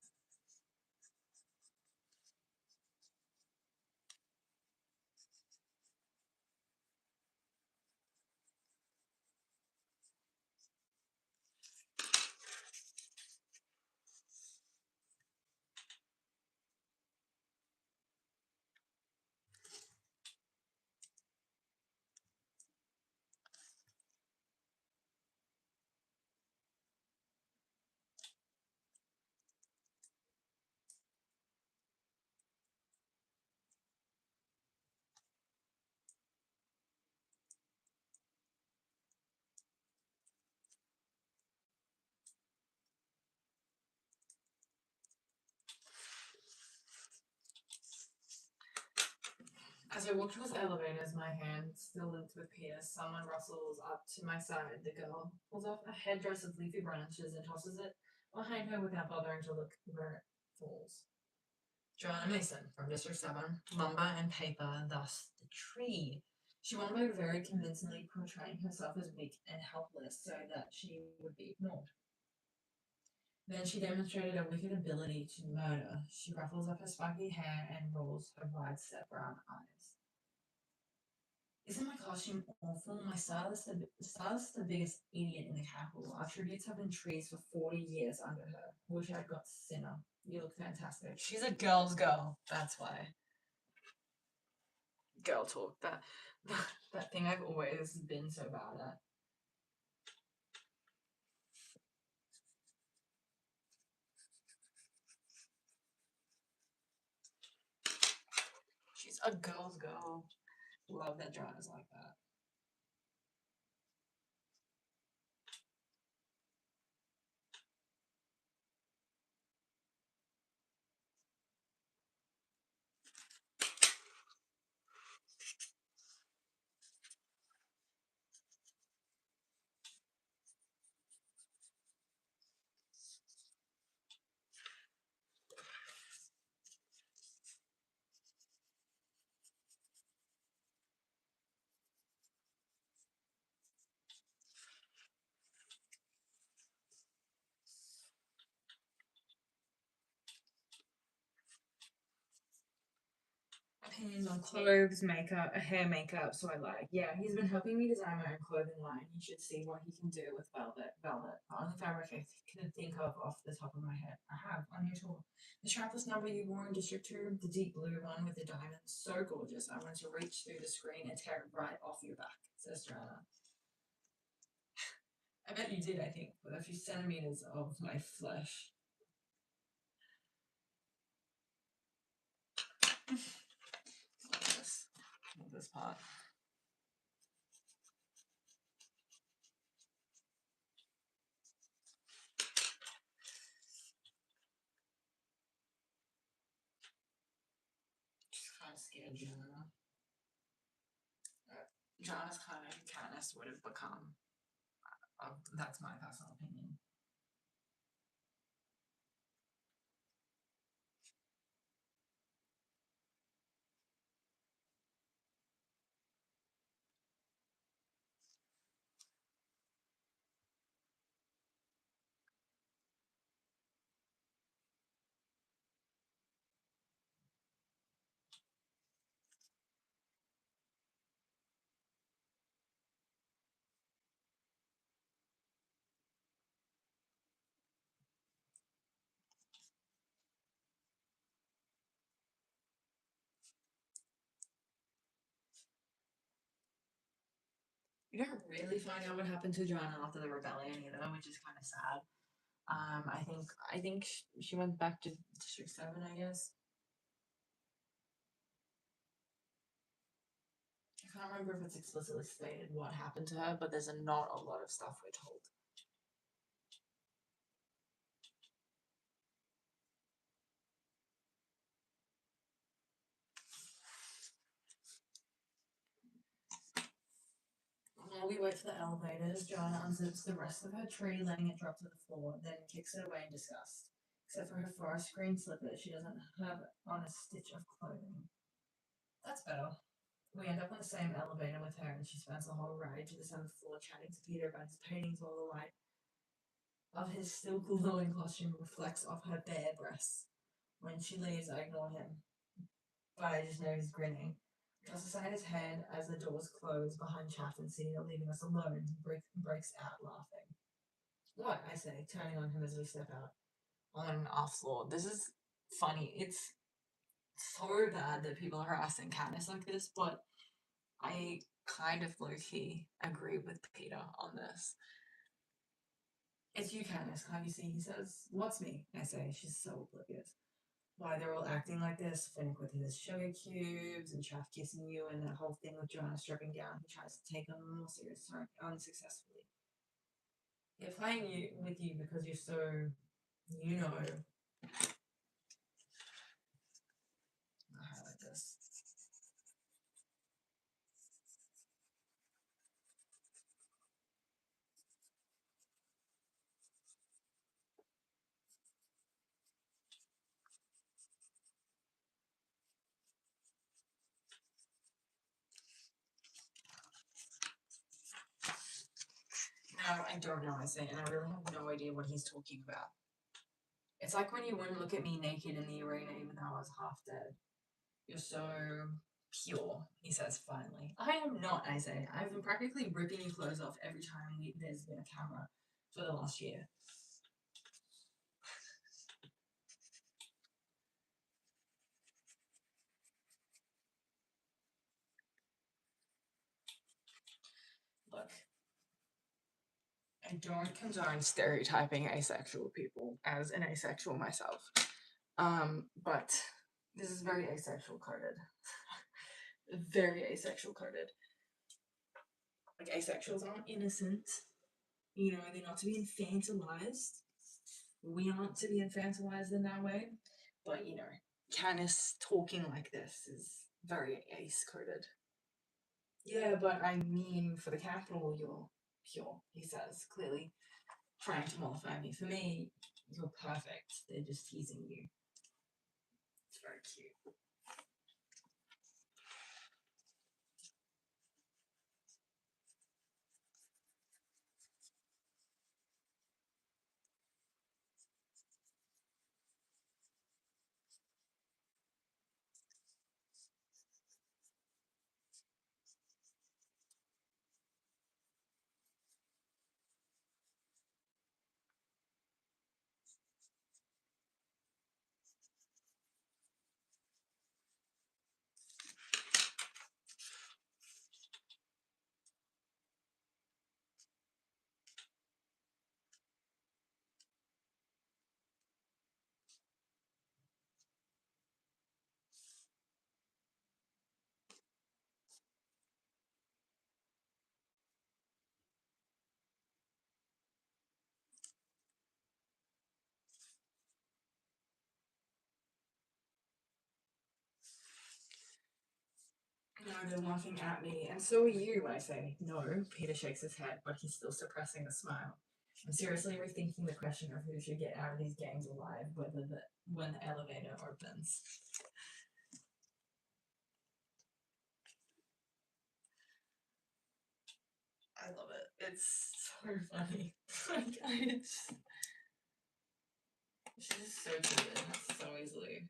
As I walk towards the elevators, my hand still linked with Peter, someone rustles up to my side. The girl pulls off a headdress of leafy branches and tosses it behind her without bothering to look where it falls. Joanna Mason from District 7, lumber and paper, thus the tree. She won by very convincingly portraying herself as weak and helpless so that she would be ignored. Then she demonstrated a wicked ability to murder. She ruffles up her spiky hair and rolls her wide set brown eyes. Isn't my costume awful? My stylist is the biggest idiot in the capital. Our tributes have been trees for 40 years under her. Wish I'd got thinner. You look fantastic. She's a girl's girl. That's why. Girl talk. That thing I've always been so bad at. She's a girl's girl. Love that Joanna's like that. Opinions on clothes, makeup, hair makeup, so I like. Yeah, he's been helping me design my own clothing line. You should see what he can do with velvet. Velvet. The only fabric I can think of off the top of my head. I have on your tour. The strapless number you wore in District 2, the deep blue one with the diamonds. So gorgeous. I wanted to reach through the screen and tear it right off your back, says Joanna. I bet you did, I think, with a few centimeters of my flesh. Love this. Love this part. Just kind of scared Joanna. Joanna's kind of who Katniss would have become. That's my personal opinion. You don't really find out what happened to Joanna after the rebellion either, which is kind of sad. I think she went back to District 7, I guess. I can't remember if it's explicitly stated what happened to her, but there's not a lot of stuff we're told. While we wait for the elevators, Joanna unzips the rest of her tree, letting it drop to the floor, then kicks it away in disgust. Except for her forest green slippers, she doesn't have on a stitch of clothing. That's better. We end up on the same elevator with her, and she spends the whole ride to the 7th floor chatting to Peter about his paintings while the light of his still glowing costume reflects off her bare breasts. When she leaves, I ignore him, but I just know he's grinning. Toss aside his head as the doors close behind Chaff and Cena, leaving us alone. He breaks out laughing. What? I say, turning on him as we step out. On our floor. This is funny. It's so bad that people are harassing Katniss like this, but I kind of low key agree with Peter on this. It's you, Katniss, can't you see? He says, "What's me?" I say. She's so oblivious. Why they're all acting like this. Finnick with his sugar cubes and Chaff kissing you, and that whole thing with Joanna stripping down. He tries to take on more serious, unsuccessfully. They're playing you with you because you're so, you know. I highlight this. No, I don't know, I say, and I really have no idea what he's talking about. It's like when you wouldn't look at me naked in the arena even though I was half dead. You're so pure, he says finally. I am not, I say. I've been practically ripping your clothes off every time there's been a camera for the last year. Look, I don't condone stereotyping asexual people as an asexual myself. But this is very asexual coded. Very asexual coded. Like, asexuals aren't innocent. You know, they're not to be infantilized. We aren't to be infantilized in that way. But, you know, Canis talking like this is very ace coded. Yeah, but I mean, for the capital, you're pure, he says, clearly trying to mollify me. For me, you're perfect. They're just teasing you. It's very cute. No, they're laughing at me, and so are you, I say. No, Peter shakes his head, but he's still suppressing a smile. I'm seriously rethinking the question of who should get out of these games alive when the elevator opens. I love it. It's so funny. Like, she's so good so easily.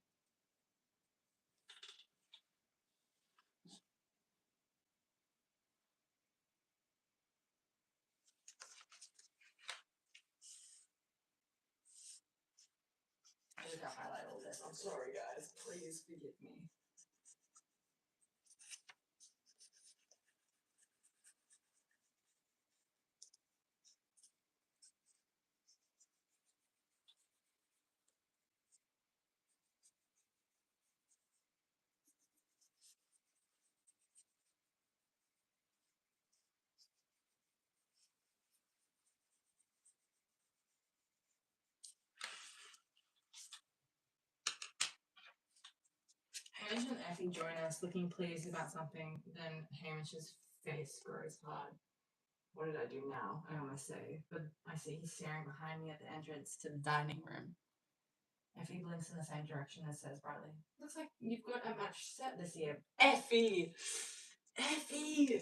I just gotta highlight all this. I'm sorry, guys. Please forgive me. Hamish and Effie join us, looking pleased about something. Then Hamish's face grows hard. What did I do now? I almost say, but I see he's staring behind me at the entrance to the dining room. Effie blinks in the same direction and says brightly, "Looks like you've got a match set this year." Effie! Effie!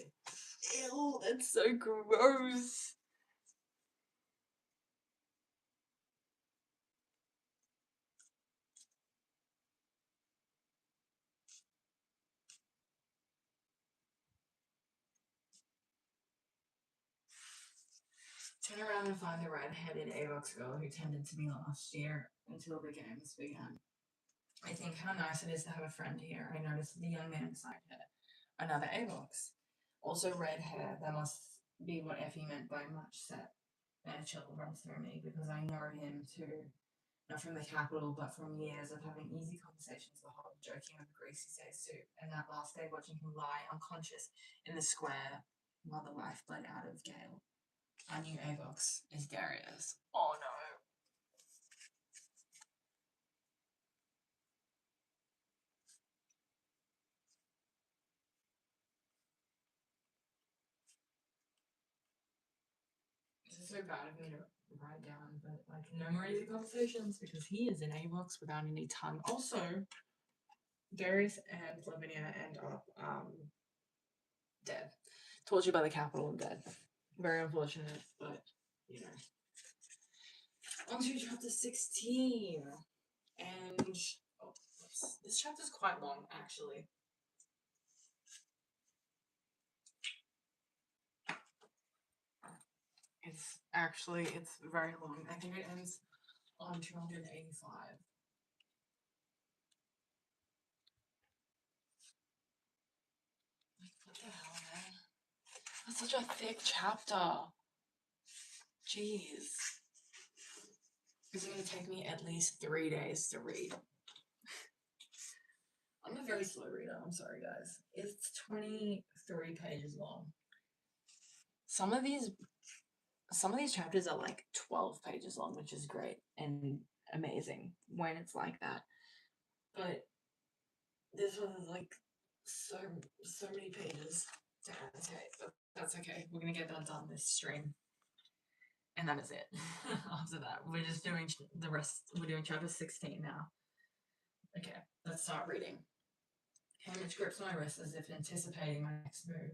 Ew, that's so gross. Turn around and find the red-headed Avox girl who tended to me last year until the games began. I think how nice it is to have a friend here. I noticed the young man beside her. Another Avox. Also red hair. That must be what Effie meant by much set. And a chill runs through me because I know him too. Not from the capital, but from years of having easy conversations with the whole joking over greasy say soup. And that last day watching him lie unconscious in the square while the life bled out of Gale. Our new Avox is Darius. Oh no. This is so bad of me to write down, but like no more easy conversations because he is an Avox without any tongue. Also, Darius and Lavinia end up dead. Tortured by the capital and dead. Very unfortunate, but you know. On to chapter 16. And oh, this chapter's quite long actually. It's very long. I think it ends on 285. Like, what the hell, man? That's such a thick chapter. Jeez. It's going to take me at least 3 days to read. I'm a very slow reader. I'm sorry, guys. It's 23 pages long. Some of these chapters are like 12 pages long, which is great and amazing when it's like that. But this one is like so many pages to annotate, but that's okay. We're gonna get that done this stream, and that is it. After that, we're just doing the rest. We're doing chapter 16 now. Okay, let's start reading. Hamish grips my wrist as if anticipating my next move,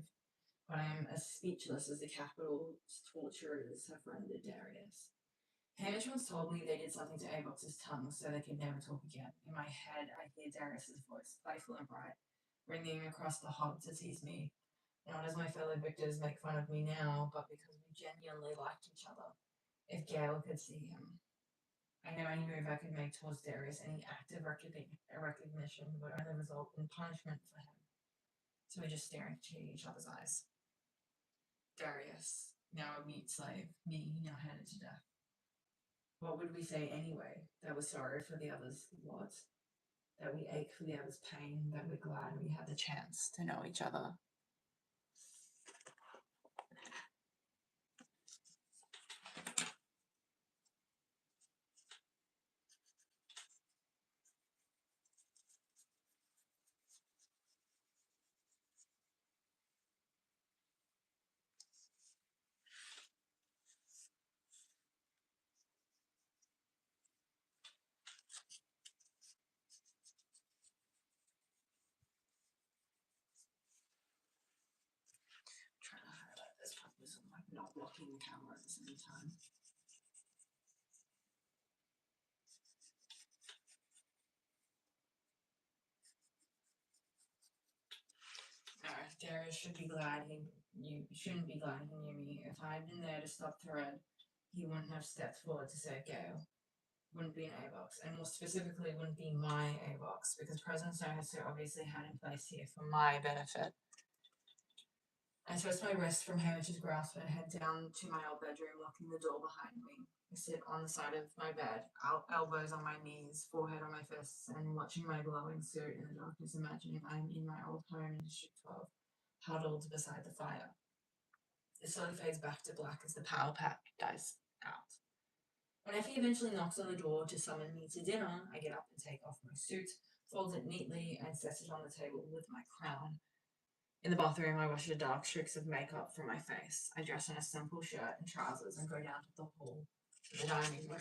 but I am as speechless as the capital torturers have rendered Darius. Hamish once told me they did something to Avox's tongue so they could never talk again. In my head, I hear Darius's voice, playful and bright, ringing across the hob to tease me. Not as my fellow victors make fun of me now, but because we genuinely liked each other. If Gale could see him. I know any move I could make towards Darius, any act of recognition would only result in punishment for him. So we just stare into each other's eyes. Darius, now a mute slave, me, now handed to death. What would we say anyway? That we're sorry for the other's what? That we ache for the other's pain, that we're glad we had the chance to know each other. I'm trying to highlight this properly so I'm like not blocking the camera at the same time. No, Darius should be glad you shouldn't be glad he knew me. If I had been there to stop the red, he wouldn't have stepped forward to save Gale. Wouldn't be an AVOX, and more specifically, wouldn't be my AVOX, because President Snow has so obviously had in place here for my benefit. I twist my wrist from Hamish's grasp and head down to my old bedroom, locking the door behind me. I sit on the side of my bed, elbows on my knees, forehead on my fists, and watching my glowing suit in the darkness, imagining I'm in my old home in District 12, huddled beside the fire. It slowly fades back to black as the power pack dies out. When Effie eventually knocks on the door to summon me to dinner, I get up and take off my suit, fold it neatly, and set it on the table with my crown. In the bathroom, I wash the dark streaks of makeup from my face. I dress in a simple shirt and trousers and go down to the hall, to the dining room.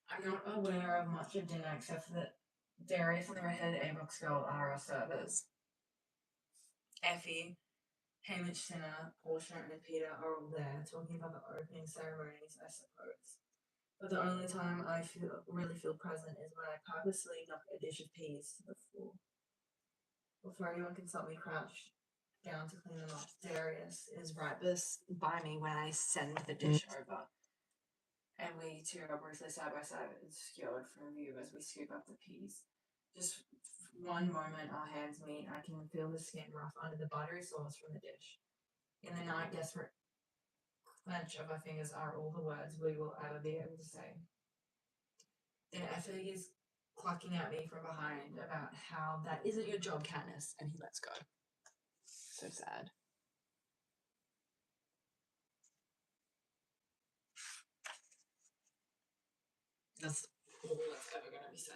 I'm not aware of much of dinner except that Darius and the redheaded Avox girl are our servers. Effie, Hamish Sinner, Portia, and Peter are all there, talking about the opening ceremonies, I suppose. But the only time I really feel present is when I purposely knock a dish of peas to the floor. Before anyone can stop me, crouch down to clean them up. Darius is right by me when I send the dish over, and we two are briefly side by side, obscured from view as we scoop up the peas. Just one moment our hands meet, I can feel the skin rough under the buttery sauce from the dish. In the night, desperate clench of our fingers are all the words we will ever be able to say. Then Effie is clucking at me from behind about how that isn't your job, Katniss, and he lets go. So sad. That's all that's ever going to be said.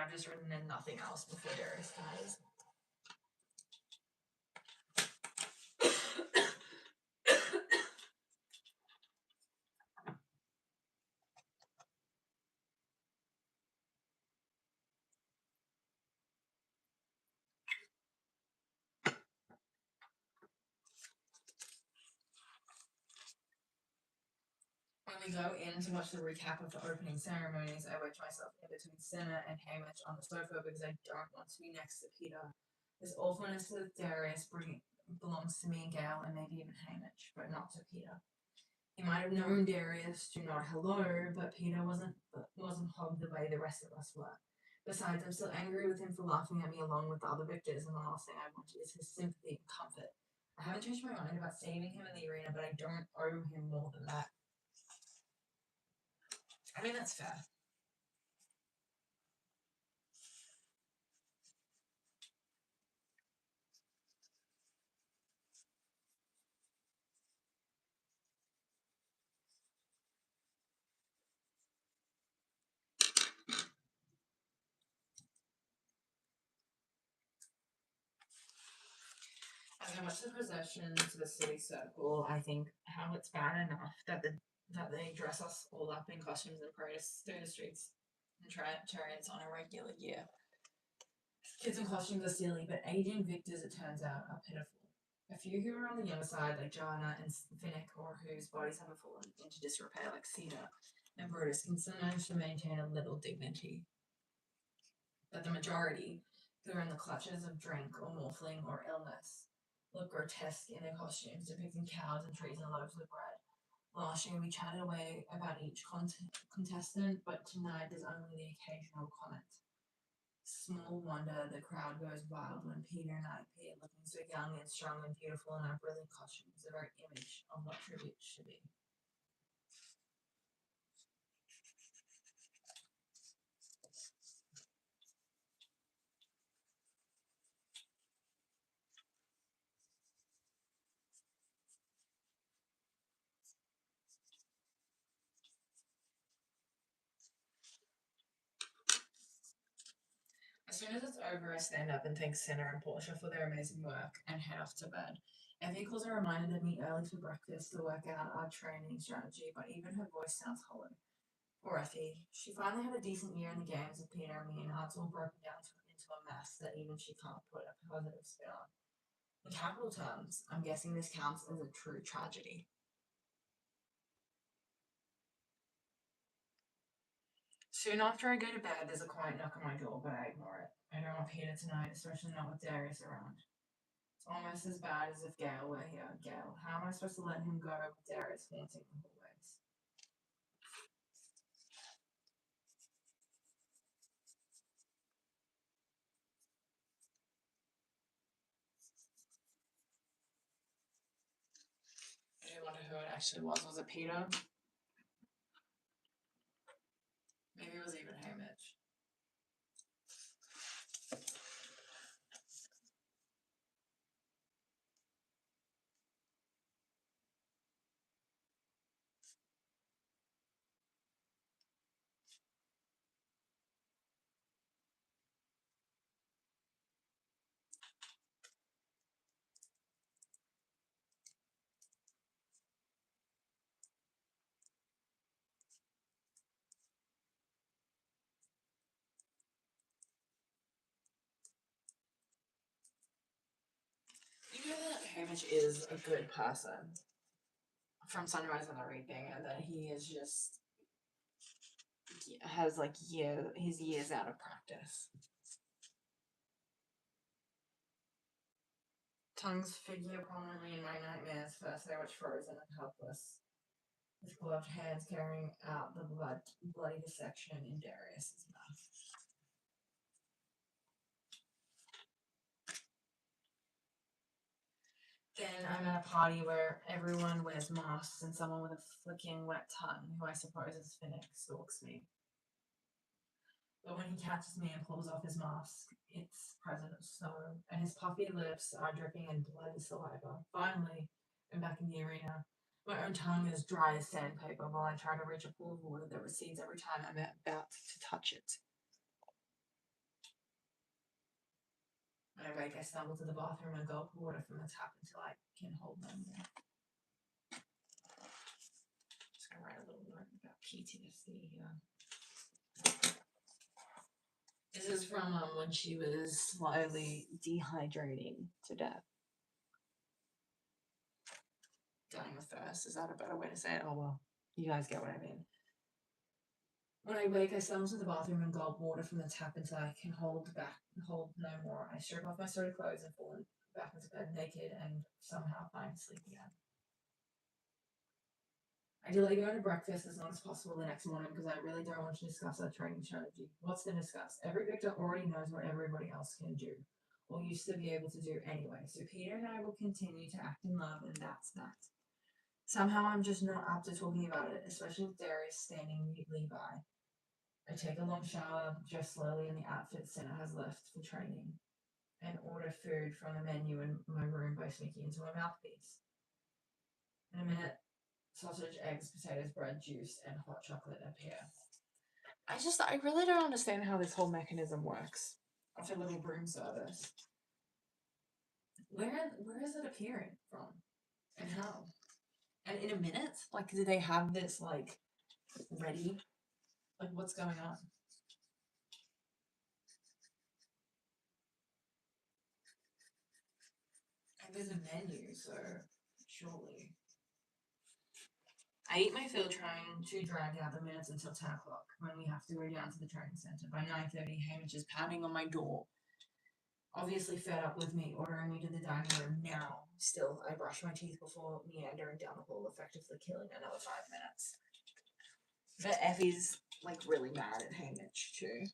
I've just written in nothing else before Darius dies. When we go in to watch the recap of the opening ceremonies, I wedge myself in between Senna and Hamish on the sofa because I don't want to be next to Peter. This awfulness with Darius belongs to me and Gail and maybe even Hamish, but not to Peter. He might have known Darius to nod hello, but Peter wasn't hogged the way the rest of us were. Besides, I'm still angry with him for laughing at me along with the other victors, and the last thing I want is his sympathy and comfort. I haven't changed my mind about saving him in the arena, but I don't owe him more than that. I mean, that's fair. As I watch the procession to the city circle, I think how it's bad enough that they dress us all up in costumes and parade us through the streets and chariots on a regular year. Kids in costumes are silly, but aging victors, it turns out, are pitiful. A few who are on the younger side, like Joanna and Finnick, or whose bodies haven't fallen into disrepair, like Cedar and Brutus, can still manage to maintain a little dignity. But the majority, who are in the clutches of drink or morphling or illness, look grotesque in their costumes, depicting cows and trees and loaves of bread. Last year we chatted away about each contestant, but tonight there's only the occasional comment. Small wonder the crowd goes wild when Peter and I appear, looking so young and strong and beautiful in our brilliant costumes, the very image of what tribute should be. As soon as it's over, I stand up and thank Senna and Portia for their amazing work and head off to bed. Effie calls a reminder to meet early for breakfast to work out our training strategy, but even her voice sounds hollow. Poor Effie. She finally had a decent year in the games with Peter and me, and now it's all broken down into a mess that even she can't put a positive spin on. In capital terms, I'm guessing this counts as a true tragedy. Soon after I go to bed, there's a quiet knock on my door, but I ignore it. I don't want Peter tonight, especially not with Darius around. It's almost as bad as if Gail were here. Gail, how am I supposed to let him go with Darius haunting the hallways? I do wonder who it actually was. Was it Peter? Maybe it was even Hamish. You know that Hamish is a good person from Sunrise and everything, and that he is just has like his years out of practice. Tongues figure prominently in my nightmares. First, I watch frozen and helpless, with gloved hands carrying out the bloody dissection in Darius's mouth. Then I'm at a party where everyone wears masks and someone with a flicking wet tongue, who I suppose is Finnick, stalks me. But when he catches me and pulls off his mask, it's President Snow, and his puffy lips are dripping in bloody saliva. Finally, I'm back in the arena. My own tongue is dry as sandpaper while I try to reach a pool of water that recedes every time I'm about to touch it. When I wake, I stumble to the bathroom and gulp water from the tap until I can hold no more. Just gonna write a little note about PTSD here. This is from when she was slowly dehydrating to death. Dying of thirst. Is that a better way to say it? Oh well, you guys get what I mean. When I wake, I stumble to the bathroom and gulp water from the tap until I can hold no more. I strip off my sturdy clothes and fall back into bed naked and somehow find sleep again. I delay going to breakfast as long as possible the next morning because I really don't want to discuss our training strategy. What's to discuss? Every victor already knows what everybody else can do, or used to be able to do anyway. So Peter and I will continue to act in love, and that's that. Somehow I'm just not up to talking about it, especially with Darius standing mutely by. I take a long shower, dress slowly in the outfit Senna has left for training, and order food from the menu in my room by sneaking into my mouthpiece. In a minute, sausage, eggs, potatoes, bread, juice, and hot chocolate appear. I really don't understand how this whole mechanism works of a little broom service. Where is it appearing from? And how? And in a minute? Like, do they have this, like, ready? Like, what's going on? And there's a menu, so surely. I eat my fill trying to drag out the minutes until 10 o'clock when we have to go down to the training centre. By 9:30, Hamish is pounding on my door, obviously fed up with me, ordering me to the dining room now. Still, I brush my teeth before meandering down the hall, effectively killing another 5 minutes. But Effie's, like, really mad at Hamish, too.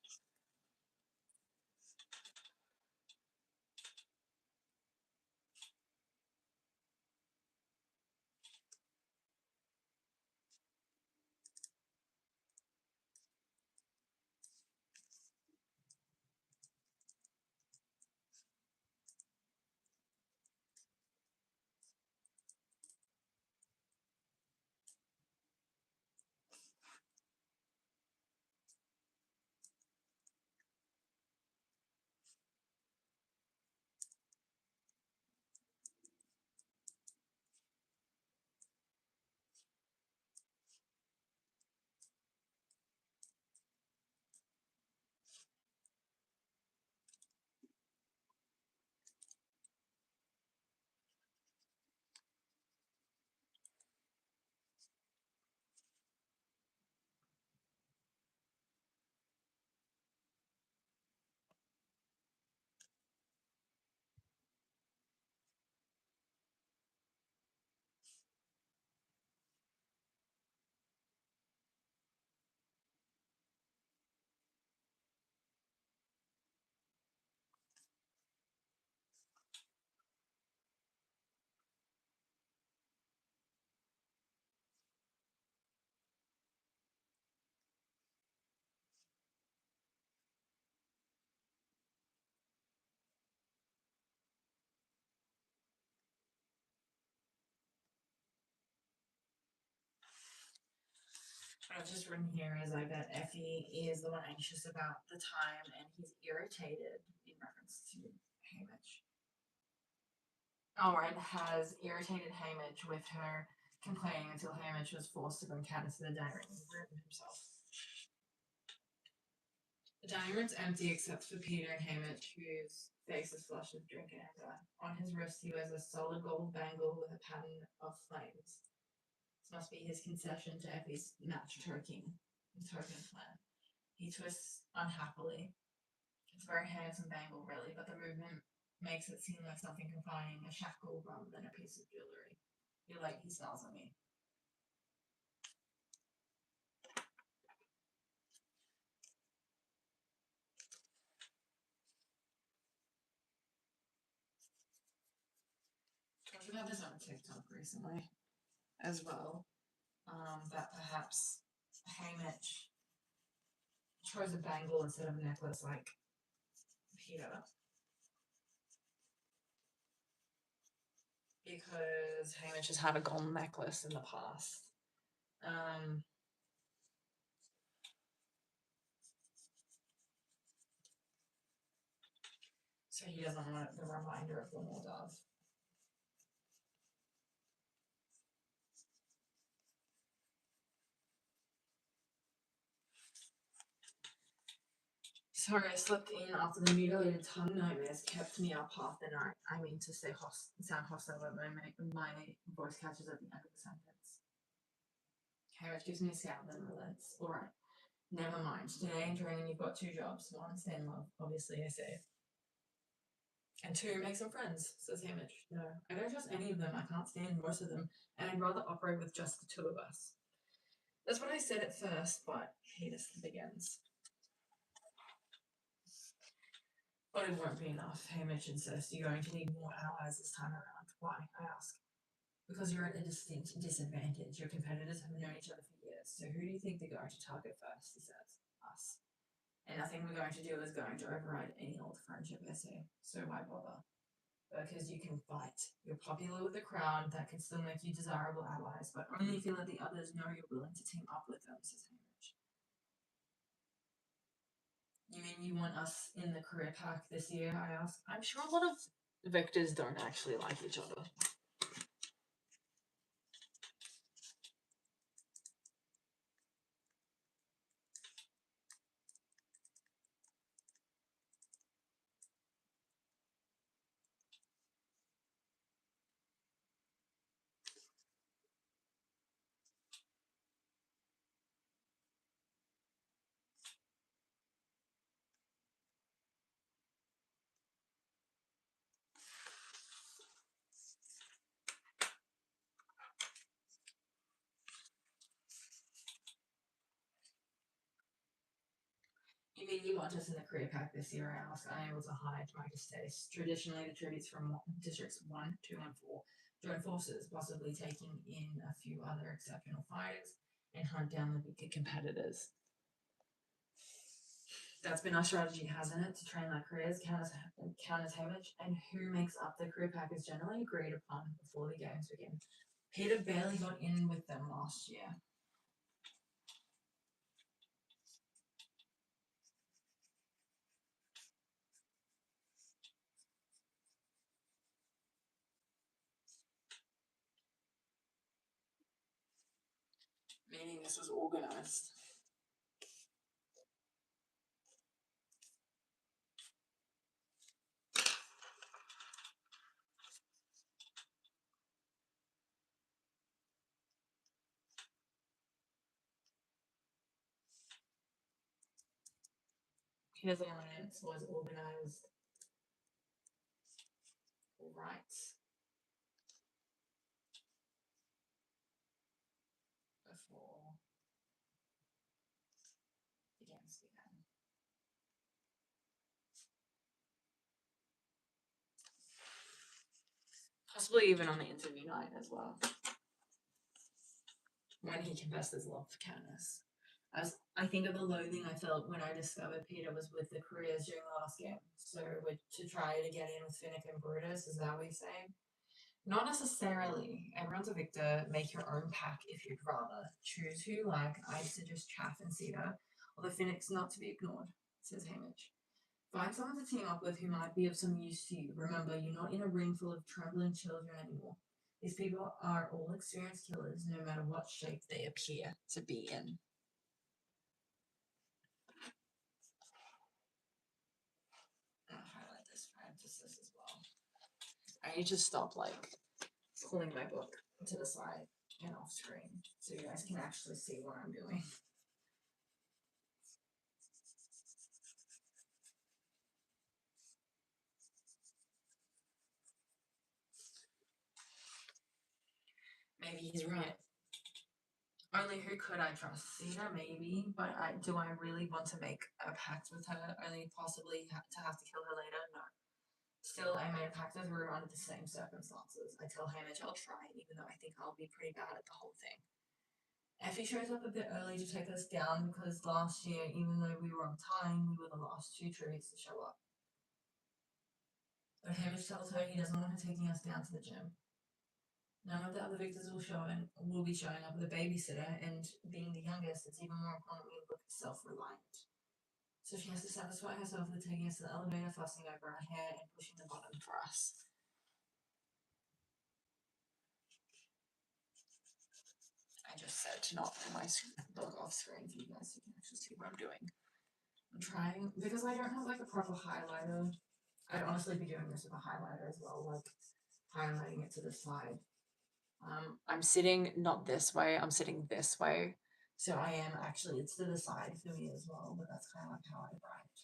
What I've just written here is I bet Effie is the one anxious about the time and he's irritated in reference to Hamish. Red has irritated Hamish with her complaining until Hamish was forced to bring Candace to the dining room himself. The dining room's empty except for Peter and Hamish, whose face is flushed with drink and anger. On his wrist he wears a solid gold bangle with a pattern of flames. This must be his concession to Effie's match token plan. He twists unhappily. It's a very handsome bangle, really, but the movement makes it seem like something confining, a shackle rather than a piece of jewellery. You're like, he smells at me. Talked about this on TikTok recently as well. That perhaps Hamish chose a bangle instead of a necklace like Peter. Because Hamish has had a gold necklace in the past. So he doesn't want the reminder of the more dove. Sorry, I slept in after the mutilated tongue nightmares kept me up half the night. I mean to say sound hostile, but my voice catches at the end of the sentence. Okay, which gives me a sound, then relents. Alright, never mind. Today in training you've got two jobs. One, stay in love, obviously I say. And two, make some friends, says Hamish. No, I don't trust any of them. I can't stand most of them, and I'd rather operate with just the two of us. That's what I said at first, but Hades begins. But it won't be enough, Hamish insists. You're going to need more allies this time around. Why? I ask. Because you're at a distinct disadvantage. Your competitors have known each other for years. So who do you think they're going to target first? He says. Us. And nothing we're going to do is going to override any old friendship, I say. So why bother? Because you can fight. You're popular with the crowd. That can still make you desirable allies, but only if you let the others know you're willing to team up with them, says Hamish. You mean you want us in the career pack this year? I ask. I'm sure a lot of vectors don't actually like each other. You mean you want us in the career pack this year? I ask, unable to hide my distaste. Traditionally, the tributes from districts 1, 2, and 4 join forces, possibly taking in a few other exceptional fighters and hunt down the bigger competitors. That's been our strategy, hasn't it? To train our careers, counters Hamish, and who makes up the career pack is generally agreed upon before the games begin. Peter barely got in with them last year. Meaning this was organized. His alliance was organized right before the games began. Possibly even on the interview night as well. When he confessed his love for Candace. I think of the loathing I felt when I discovered Peter was with the careers during the last game. So we're to try to get in with Finnick and Brutus, is that what you're saying? Not necessarily. Everyone's a victor. Make your own pack if you'd rather. Choose who you like. I suggest Chaff and Cedar, although Finnick's not to be ignored, says Hamish. Find someone to team up with who might be of some use to you. Remember, you're not in a ring full of trembling children anymore. These people are all experienced killers, no matter what shape they appear to be in. I'll highlight this for emphasis as well. I need to stop, pulling my book to the side and off screen so you guys can actually see what I'm doing. Maybe he's right. Only who could I trust? Cedar, maybe, but do I really want to make a pact with her? Only possibly to have to kill her later? No. Still, I made a pact with her under the same circumstances. I tell Hamish I'll try, even though I think I'll be pretty bad at the whole thing. Effie shows up a bit early to take us down because last year, even though we were on time, we were the last two tributes to show up. But Hamish tells her he doesn't want her taking us down to the gym. None of the other victors will be showing up with a babysitter, and being the youngest, it's even more important we look self-reliant. So she has to satisfy herself with taking us to the elevator, fussing over her hair, and pushing the button for us. I just said to not put my book off screen for you guys so you can actually see what I'm doing. I'm trying, because I don't have like a proper highlighter. I'd honestly be doing this with a highlighter as well, like highlighting it to the side. I'm sitting not this way, I'm sitting this way. So I am actually, it's to the side for me as well, but that's kind of like how I write.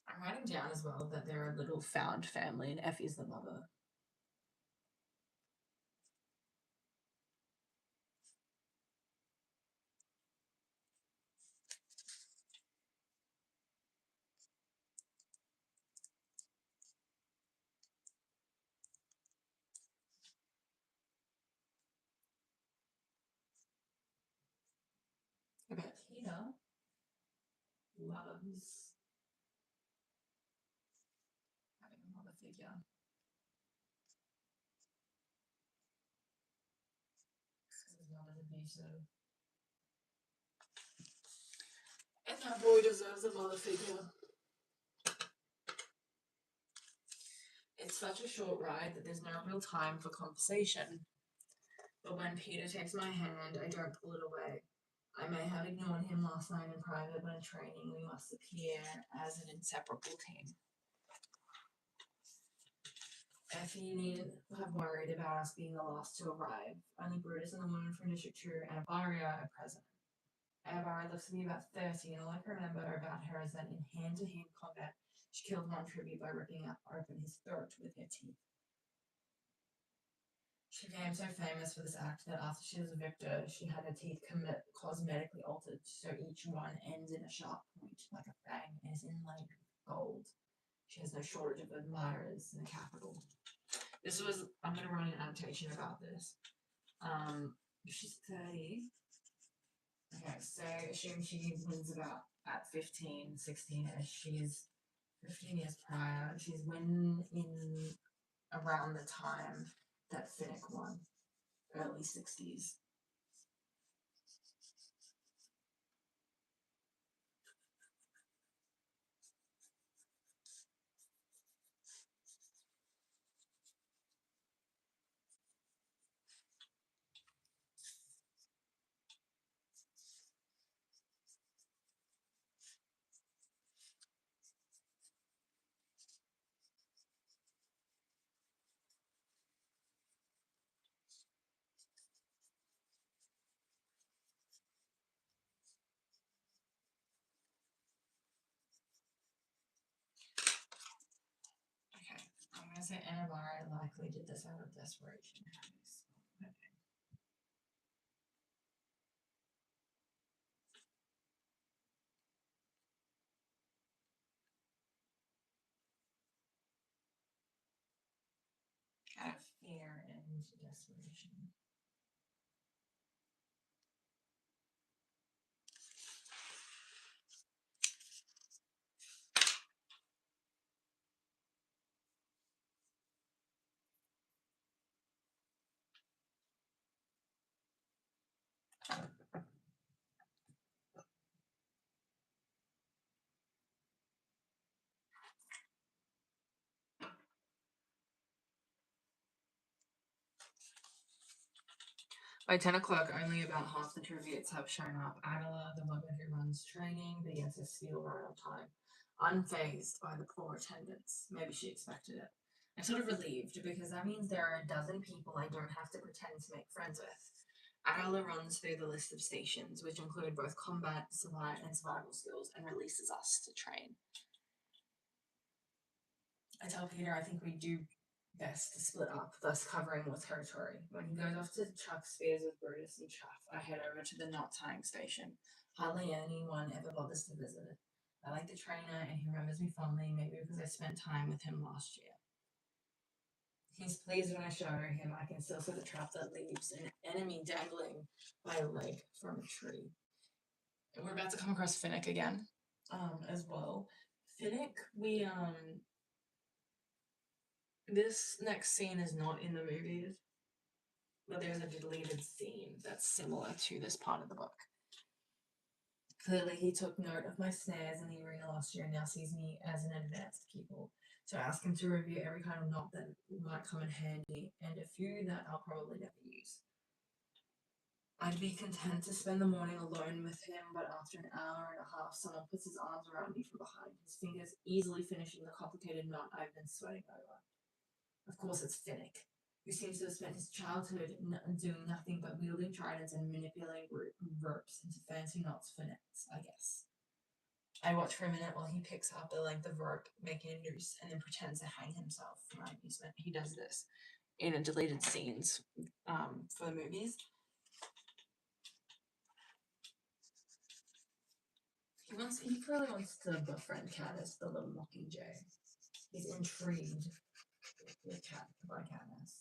I'm writing down as well that they're a little found family and Effie's the mother. I bet Peter loves having a mother figure. His mother's abusive. And that boy deserves a mother figure. It's such a short ride that there's no real time for conversation. But when Peter takes my hand, I don't pull it away. I may have ignored him last night in private, but in training we must appear as an inseparable team. Effie needn't have worried about us being the last to arrive. Only Brutus and the woman from District 2 and Avaria are present. Avaria looks to be about 30, and all I can remember about her is that in hand-to-hand combat, she killed one tribute by ripping open his throat with her teeth. She became so famous for this act that after she was a victor, she had her teeth cosmetically altered, so each one ends in a sharp point, like a fang, and is inlaid with gold. She has no shortage of admirers in the capital. I'm going to run an annotation about this. She's 30. Okay, so assume she wins about at 15, 16-ish. She's 15 years prior. She's win in around the time that Finnick won, early 60s. Okay, I'm going to say Annabara likely did this out of desperation. Out of fear and desperation. By 10 o'clock, only about half the tributes have shown up. Adela, the woman who runs training, begins to steal right on time, unfazed by the poor attendance. Maybe she expected it. I'm sort of relieved because that means there are a dozen people I don't have to pretend to make friends with. Adela runs through the list of stations, which include both combat, and survival skills, and releases us to train. I tell Peter I think we do best to split up, thus covering more territory. When he goes off to Chuck Spears with Brutus and Chuff, I head over to the knot tying station. Hardly anyone ever bothers to visit it. I like the trainer and he remembers me fondly, maybe because I spent time with him last year. He's pleased when I show him I can still see the trap that leaves an enemy dangling by a leg from a tree. We're about to come across Finnick again, as well. Finnick, this next scene is not in the movies, but there's a deleted scene that's similar to this part of the book. Clearly, he took note of my snares in the arena last year and now sees me as an advanced pupil. So I ask him to review every kind of knot that might come in handy, and a few that I'll probably never use. I'd be content to spend the morning alone with him, but after an hour and a half, someone puts his arms around me from behind, his fingers easily finishing the complicated knot I've been sweating over. Of course, it's Finnick, who seems to have spent his childhood doing nothing but wielding tridents and manipulating ropes into fancy knots for nets, I guess. I watch for a minute while he picks up the length of rope, making a noose, and then pretends to hang himself for my amusement. He does this in a deleted scenes for the movies. He probably wants to befriend Katniss, the little Mockingjay. He's intrigued by Katniss.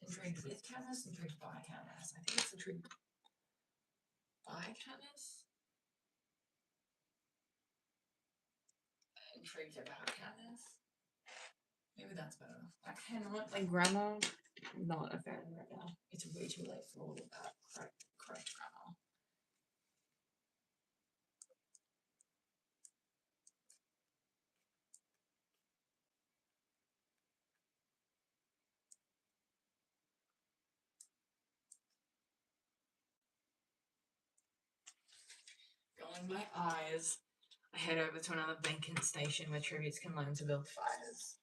Intrigued with Katniss, intrigued by Katniss. I think it's intrigued by Katniss. Intrigued about Katniss. Maybe that's better. I cannot, like, grammar, not a fan right now. It's way too late for all of that correct grammar. Rolling my eyes, I head over to another vacant station where tributes can learn to build fires.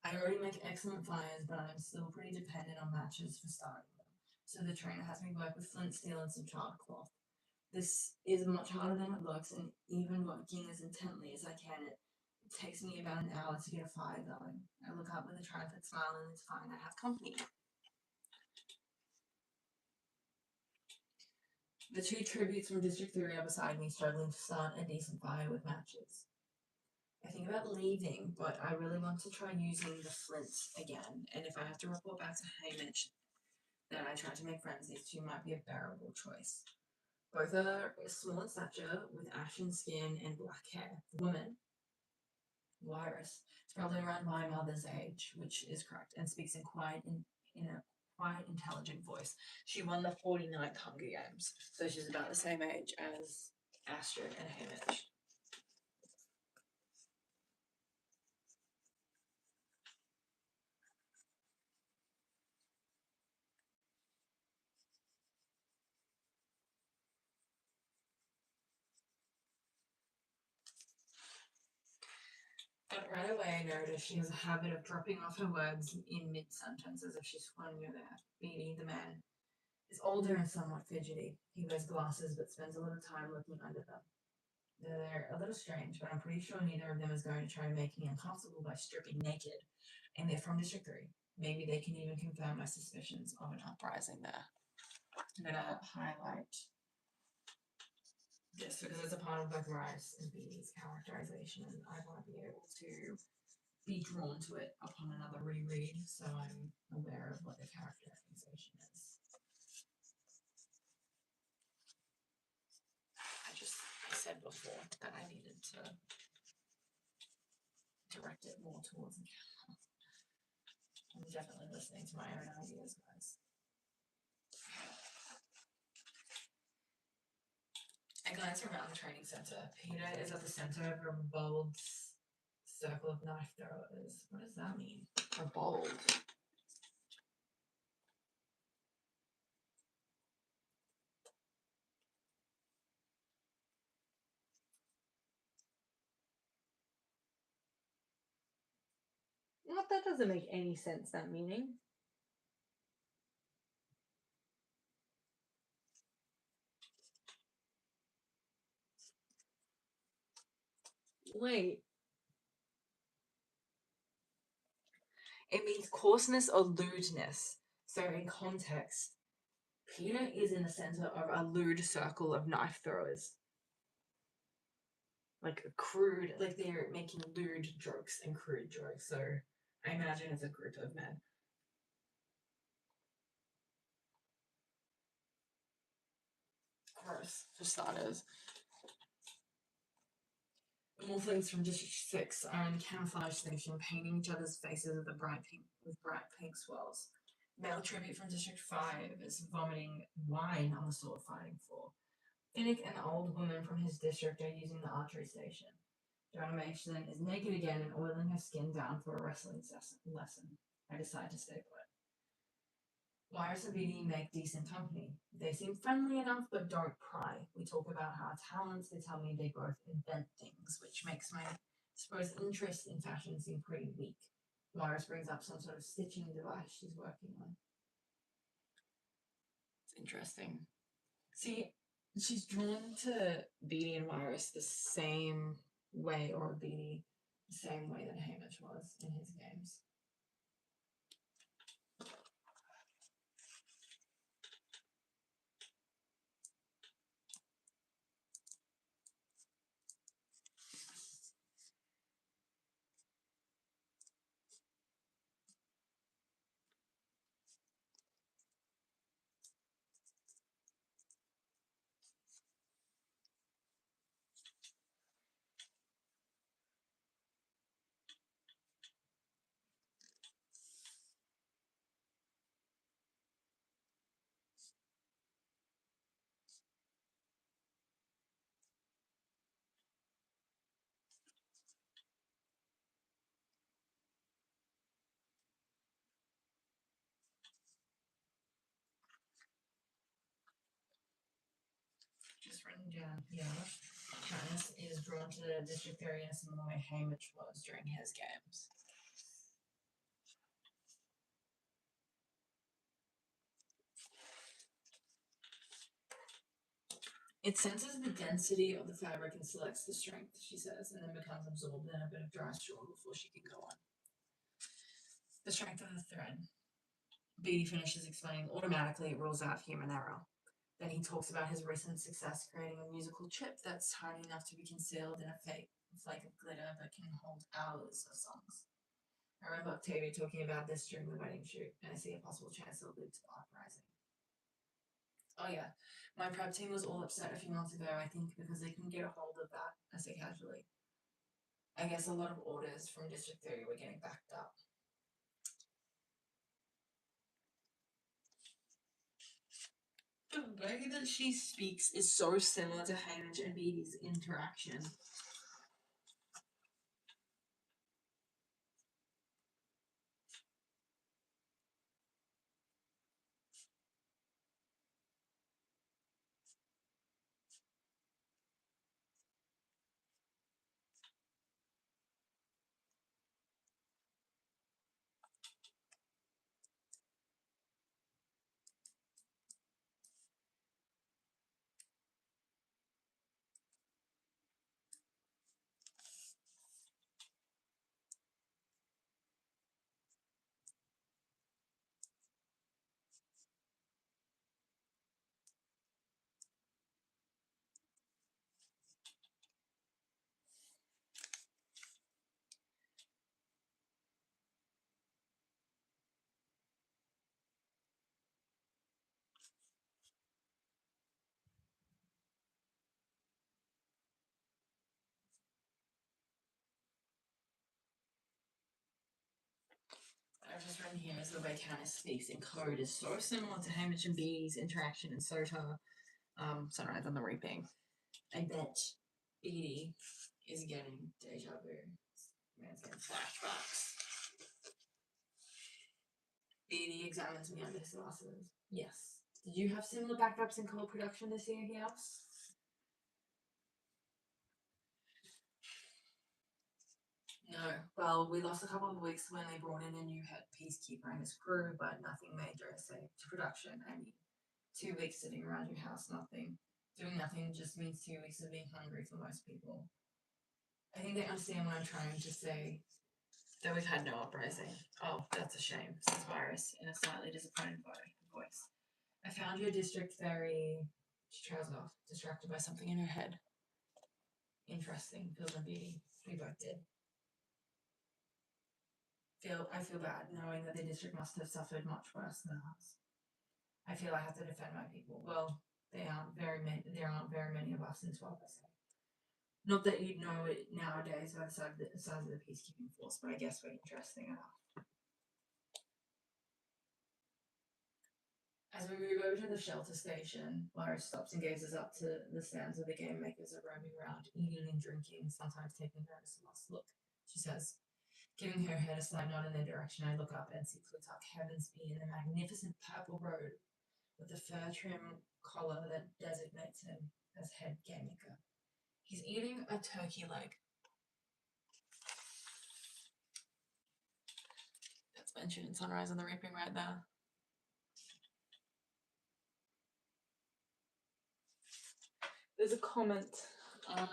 I already make excellent fires, but I'm still pretty dependent on matches for starting them. So the trainer has me work with flint steel and some charred cloth. This is much harder than it looks, and even working as intently as I can, it takes me about an hour to get a fire going. I look up with a triumphant smile, and it's fine, I have company. The two tributes from District 3 are beside me, struggling to start a decent fire with matches. I think about leaving, but I really want to try using the flints again, and if I have to report back to Hamish that I tried to make friends, these two might be a bearable choice. Both are small in stature, with ashen skin and black hair. The woman, Lyris, is probably around my mother's age, which is correct, and speaks in a quiet, intelligent voice. She won the 49th Hunger Games, so she's about the same age as Astrid and Hamish. But right away I noticed she has a habit of dropping off her words in mid-sentence as if she's finding her there. Beatty, the man, is older and somewhat fidgety. He wears glasses but spends a little time looking under them. They're a little strange, but I'm pretty sure neither of them is going to try to make me uncomfortable by stripping naked. And they're from District 3. Maybe they can even confirm my suspicions of an uprising there. I'm going to highlight this because it's a part of both Rice and Beatty's characterization, and I want to be able to be drawn to it upon another reread, so I'm aware of what the characterization is. I said before that I needed to direct it more towards the camera. I'm definitely listening to my own ideas, guys. I glance around the training center. Peter is at the center of a bold circle of knife throwers. What does that mean? A bold. What? That doesn't make any sense, that meaning. Wait. It means coarseness or lewdness. So in context, Peter is in the center of a lewd circle of knife throwers. Like a crude, like they're making lewd jokes and crude jokes. So I imagine it's a group of men. Gross, for starters. Morphlings from District 6 are in the camouflage station painting each other's faces with bright pink swirls. Male tribute from District 5 is vomiting wine on the sword fighting floor. Finnick and the old woman from his district are using the archery station. Joanna Mason is naked again and oiling her skin down for a wrestling lesson. I decide to stay put. Wires and Beatty make decent company. They seem friendly enough but don't pry. We talk about our talents. They tell me they both invent things, which makes my, suppose, interest in fashion seem pretty weak. Wires brings up some sort of stitching device she's working on. It's interesting. See, she's drawn to Beatty and Wires the same way, or Beatty the same way that Hamish was in his games. Just written down here. Katniss is drawn to the district area in a similar way Hamish was during his games. It senses the density of the fabric and selects the strength, she says, and then becomes absorbed in a bit of dry straw before she can go on. The strength of the thread. Beatty finishes explaining automatically it rules out human error. Then he talks about his recent success creating a musical chip that's tiny enough to be concealed in a fake flake of glitter but can hold hours of songs. I remember Octavia talking about this during the wedding shoot, and I see a possible chance it'll lead to the uprising. Oh yeah, my prep team was all upset a few months ago, I think, because they couldn't get a hold of that, I say casually. I guess a lot of orders from District 30 were getting backed up. The way that she speaks is so similar to Hamish and Beatty's interaction. I've just written here is the way Candace speaks in code is so similar to Hamish and Beatty's interaction in Sota, Sunrise on the Reaping. I bet Beatty is getting deja vu. Man's getting flashbacks. Beatty examines me under his glasses. Yes. Did you have similar backups in co-production this year, he asks? No. Well, we lost a couple of weeks when they brought in a new head peacekeeper and his crew, but nothing major, say, to production. I mean, 2 weeks sitting around your house, nothing. Doing nothing just means 2 weeks of being hungry for most people. I think they understand what I'm trying to say. That we've had no uprising. Oh, that's a shame, says Virus in a slightly disappointed voice. I found your district very. She trails off, distracted by something in her head. Interesting, feels and Beatty. We both did. I feel bad knowing that the district must have suffered much worse than us. I feel I have to defend my people. Well, there aren't very many of us in 12 I say. Not that you'd know it nowadays by the size of the peacekeeping force, but I guess we're interesting enough. As we move over to the shelter station, Lyra stops and gazes up to the stands where the game makers are roaming around, eating and drinking, sometimes taking notice of us. Look, she says, giving her head a slight nod in their direction. I look up and see Plutarch Heavensby in a magnificent purple robe with a fur trim collar that designates him as head game maker. He's eating a turkey leg. That's mentioned in Sunrise on the Reaping right there. There's a comment. I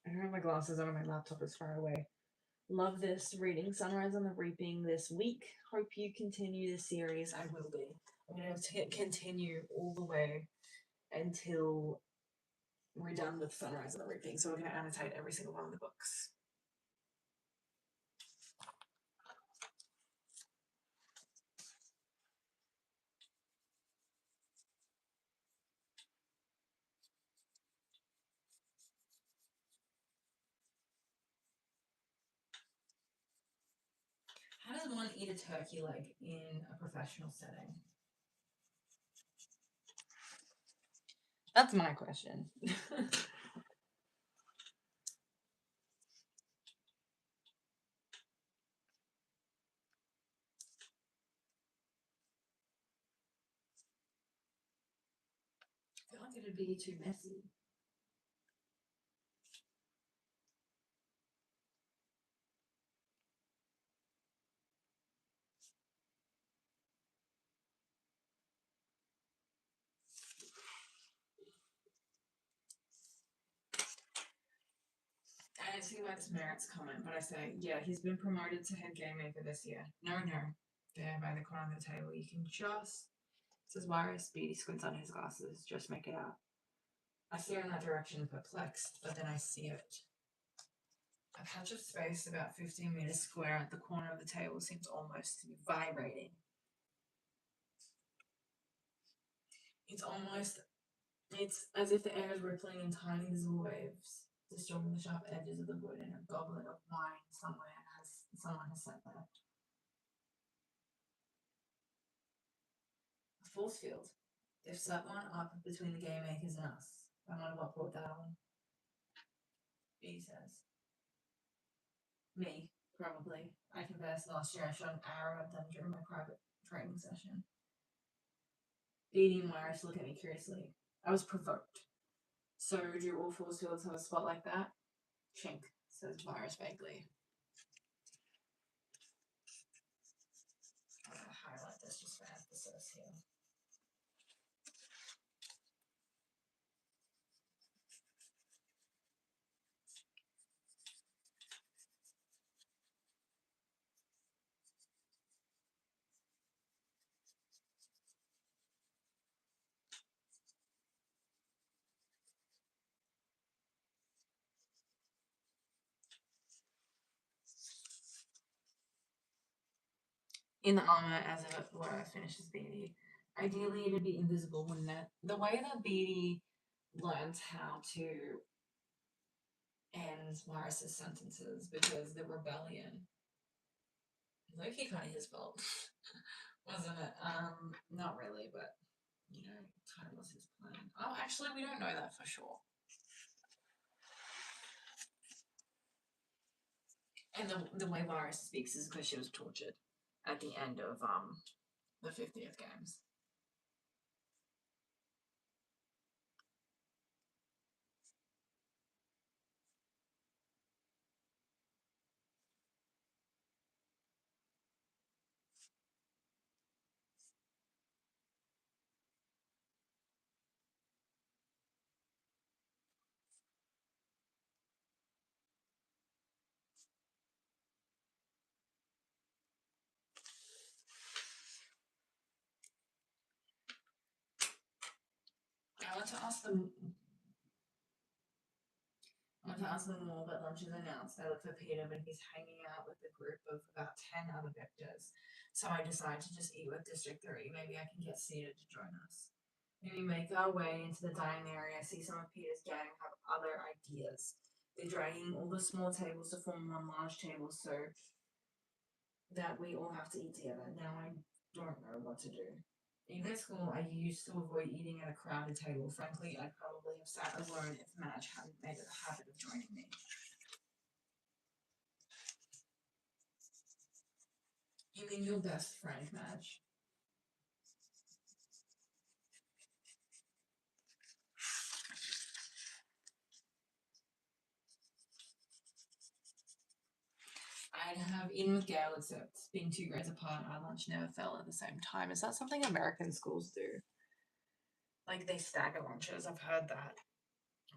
don't have my glasses on, my laptop is far away. Love this, reading Sunrise on the Reaping this week. Hope you continue the series. I will be. I'm going to continue all the way until we're done with Sunrise on the Reaping. So we're going to annotate every single one of the books. How does one eat a turkey leg in a professional setting? That's my question. I feel like it'd be too messy. I don't see why this merits comment, but I say, yeah, he's been promoted to head game maker this year. No, there by the corner of the table. You can just, says Virus. Beatty squints on his glasses. Just make it out. I stare in that direction, perplexed, but then I see it. A patch of space about 15 meters square at the corner of the table seems almost to be vibrating. It's as if the air is rippling in tiny visible waves, disturbing the sharp edges of the wood and a goblet of wine someone has set there. A force field. They've set one up between the game makers and us. I wonder what brought that on. B says. Me, probably. I confess last year I shot an arrow at them during my private training session. Beatty and Myris look at me curiously. I was provoked. So do all force fields have a spot like that? Chink, says Myris vaguely. I'm going to highlight this just for emphasis here. In the armor, as it were, finishes Beatty. Ideally, it'd be invisible, wouldn't it? The way that Beatty learns how to end Myris's sentences because the rebellion. Low-key kind of his fault, wasn't it? Not really, but kind of was his plan. Oh, actually, we don't know that for sure. And the way Myris speaks is because she was tortured at the end of the 50th games. I want to ask them more, but lunch is announced. I look for Peter, but he's hanging out with a group of about 10 other victors. So I decide to just eat with District 3. Maybe I can get seated to join us. We make our way into the dining area. I see some of Peter's gang have other ideas. They're dragging all the small tables to form one large table so that we all have to eat together. Now I don't know what to do. Even at school, I used to avoid eating at a crowded table. Frankly, I'd probably have sat alone if Madge hadn't made it a habit of joining me. You mean your best friend, Madge? I'd have eaten with Gail, except being 2 grades apart, our lunch never fell at the same time. Is that something American schools do? Like they stagger lunches. I've heard that.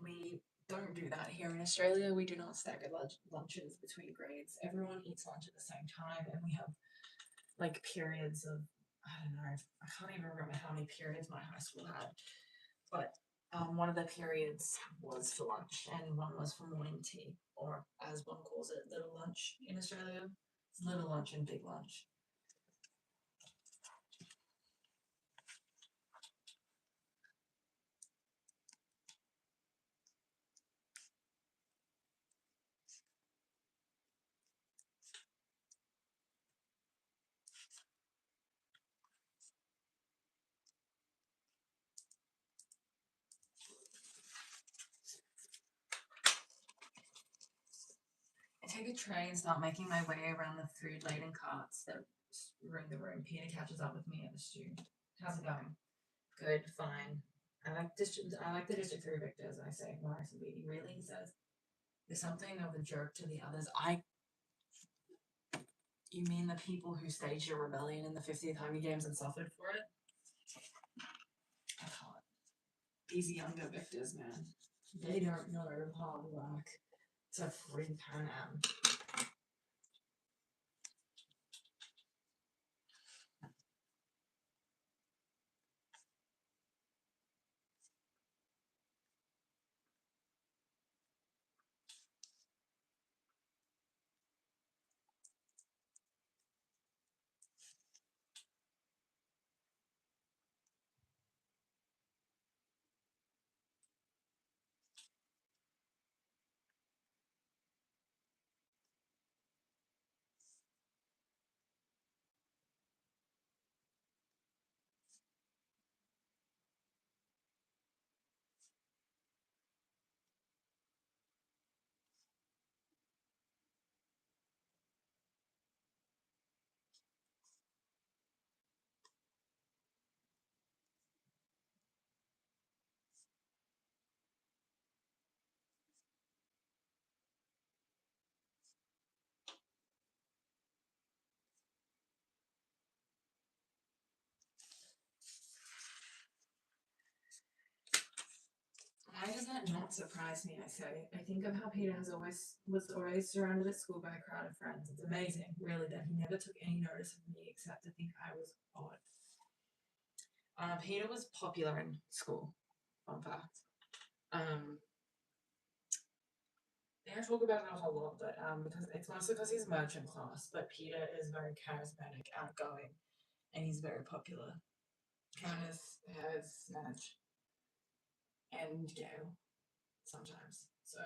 We don't do that here in Australia. We do not stagger lunches between grades. Everyone eats lunch at the same time, and we have like periods of, I don't know, I can't even remember how many periods my high school had, but one of the periods was for lunch and one was for morning tea, or as one calls it, little lunch in Australia. It's little lunch and big lunch. I take a tray and start making my way around the food-laden carts that ring the room. Peter catches up with me at the stew. How's it going? Good, fine. I like the District 3 victors, I say, Morris and Beatty. Really? He says. There's something of a jerk to the others. You mean the people who staged a rebellion in the 50th Hunger Games and suffered for it? I can't. These younger victors, man. They don't know hard work to free Pan Am. Why does that not surprise me, I say? I think of how Peter was always surrounded at school by a crowd of friends. It's amazing, really, that he never took any notice of me except to think I was odd. Peter was popular in school, fun fact. They don't talk about it a whole lot, but because it's mostly because he's merchant class, but Peter is very charismatic, outgoing, and he's very popular. Jonas has Madge and Gail sometimes, so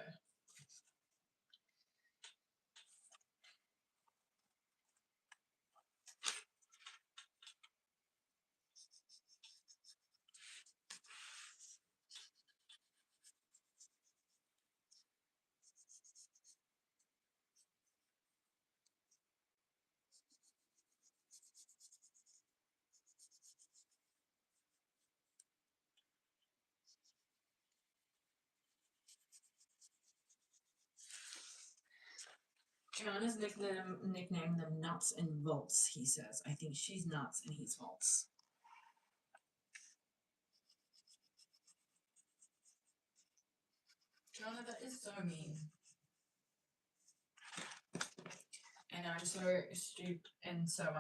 Jonas nicknamed them Nuts and Volts, he says. I think she's nuts and he's Volts. Jonah, that is so mean. And I'm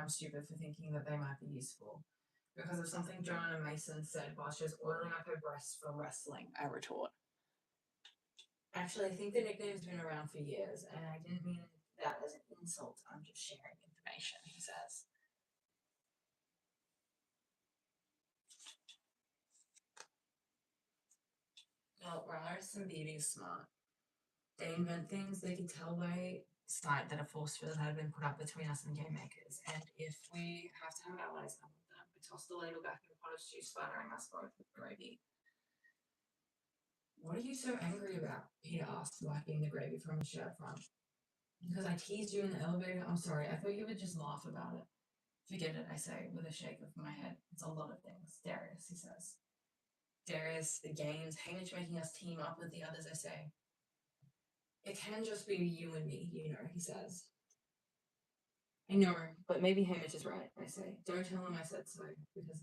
stupid for thinking that they might be useful. Because of something Joanna Mason said while she was oiling up her breasts for wrestling, I retort. Actually, I think the nickname's been around for years, and I didn't mean that as an insult. I'm just sharing information, he says. Paris and Beauty is smart. They invent things they can tell by sight that a force field had been put up between us and game makers. And if we have to have allies, I want them. We toss the ladle back in the pot of stew, splattering us both with gravy. What are you so angry about? Peter asked, wiping the gravy from his shirt front. Because I teased you in the elevator? I'm sorry, I thought you would just laugh about it. Forget it, I say, with a shake of my head. It's a lot of things. Darius, he says. Darius, the games, Hamish making us team up with the others, I say. It can just be you and me, you know, he says. I know, but maybe Hamish is right, I say. Don't tell him I said so,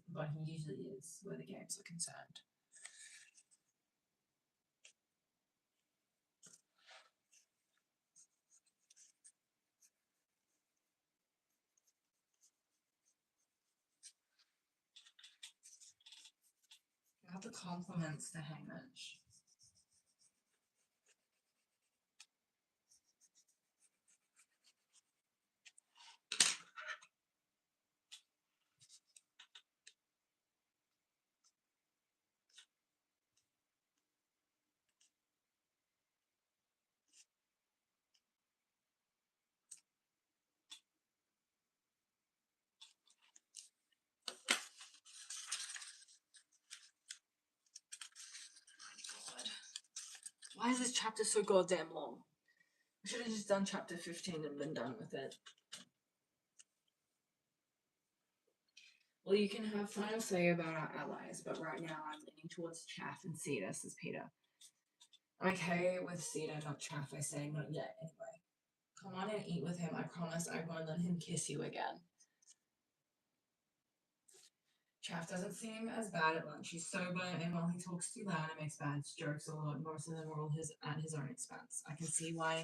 but he usually is where the games are concerned. Got the compliments to Hamish. Why is this chapter so goddamn long? I should have just done chapter 15 and been done with it. Well, you can have final say about our allies, but right now I'm leaning towards Chaff and Cedar, says Peter. Okay, with Cedar, not Chaff, I say, not yet, anyway. Come on and eat with him, I promise I won't let him kiss you again. Chaff doesn't seem as bad at lunch. He's sober, and while he talks too loud and makes bad jokes a lot, most of them are all at his own expense. I can see why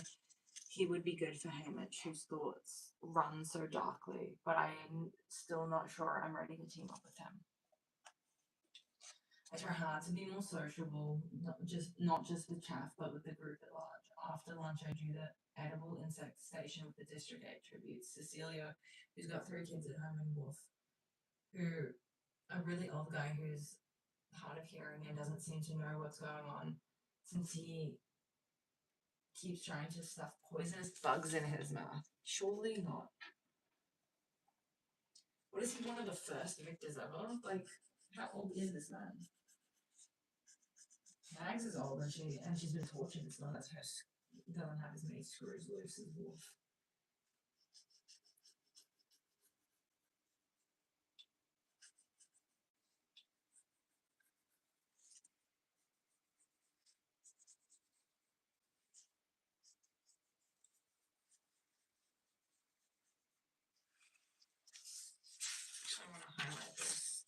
he would be good for Hamish, whose thoughts run so darkly, but I'm still not sure I'm ready to team up with him. I try hard to be more sociable, not just with Chaff, but with the group at large. After lunch, I do the edible insect station with the District 8 tributes. Cecilia, who's got 3 kids at home, and Wolf, who a really old guy who's hard of hearing and doesn't seem to know what's going on, since he keeps trying to stuff poisonous bugs in his mouth. Surely not. What is he, one of the first victors ever? Like, how old is this man? Mags is old and she's been tortured. It's not as her doesn't have as many screws loose as Wolf. I want to highlight this.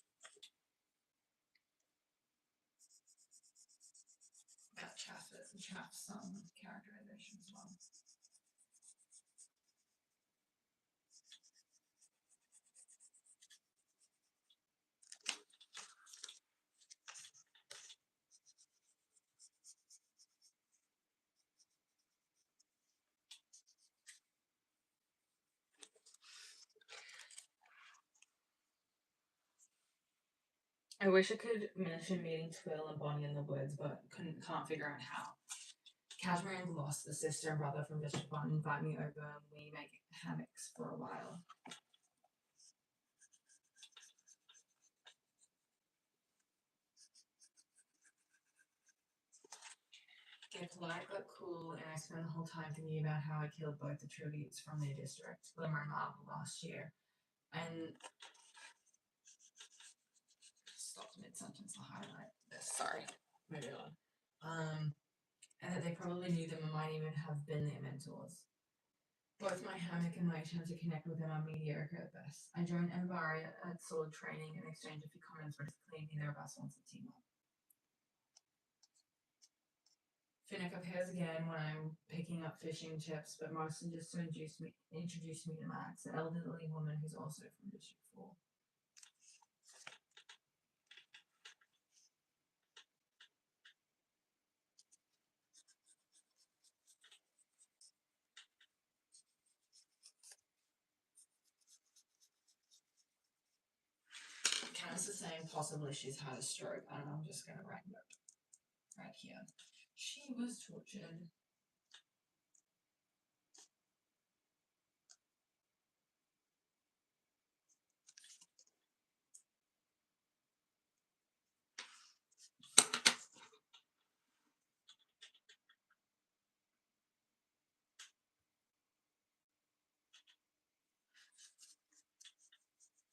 About Chaff's characterization as well. I wish I could mention meeting Twill and Bonnie in the woods, but can't figure out how. Cashmere and Gloss, the sister and brother from District 1, invite me over and we make hammocks for a while. Get polite but cool, and I spend the whole time thinking about how I killed both the tributes from their district, Glimmer and Marble, last year. And stopped mid-sentence to highlight this. Sorry. Moving on. And that they probably knew them and might even have been their mentors. Both my hammock and my attempt to connect with them are mediocre at best. I joined Envari at sword training and exchanged a few comments, but it's clear neither of us wants to team up. Finnick appears again when I'm picking up fishing chips, but mostly just to introduce me to Max, an elderly woman who's also from District 4. Candace is saying possibly she's had a stroke. I don't know, I'm just going to write it right here. She was tortured.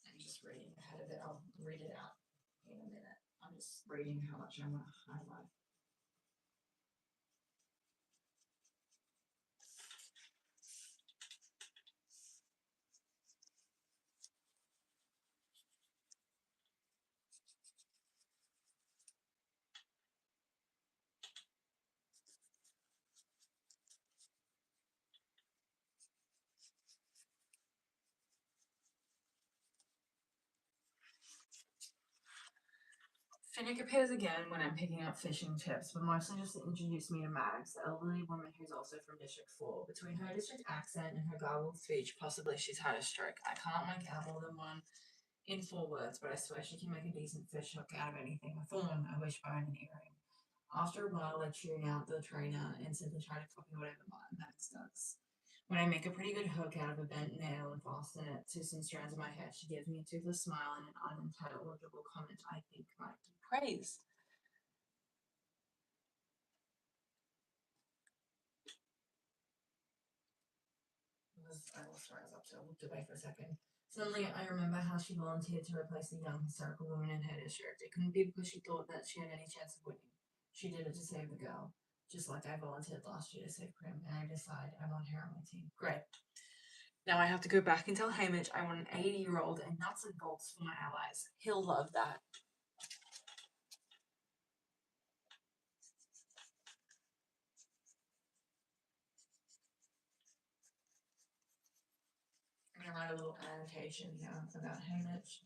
I'm just reading ahead of it. I'll read it out in a minute. I'm just reading how much I want to highlight. Finnick appears again when I'm picking up fishing tips, but mostly just to introduce me to Maddox, the elderly woman who's also from District 4. Between her district accent and her garbled speech, possibly she's had a stroke. I can't make out more than one in 4 words, but I swear she can make a decent fish hook out of anything. A thorn, a wishbone, an earring. After a while, I tune out the trainer and simply try to copy whatever Max does. When I make a pretty good hook out of a bent nail and fasten it to some strands of my hair, she gives me a toothless smile and an unintelligible comment I think might be praise. I lost where I was up to. I looked away for a second. Suddenly, I remember how she volunteered to replace the young, hysterical woman in her district. It couldn't be because she thought that she had any chance of winning. She did it to save the girl, just like I volunteered last year to save Prim, and I decide I want her on my team. Great. Now I have to go back and tell Hamish I want an 80-year-old and nuts and bolts for my allies. He'll love that. I'm going to write a little annotation here about Hamish.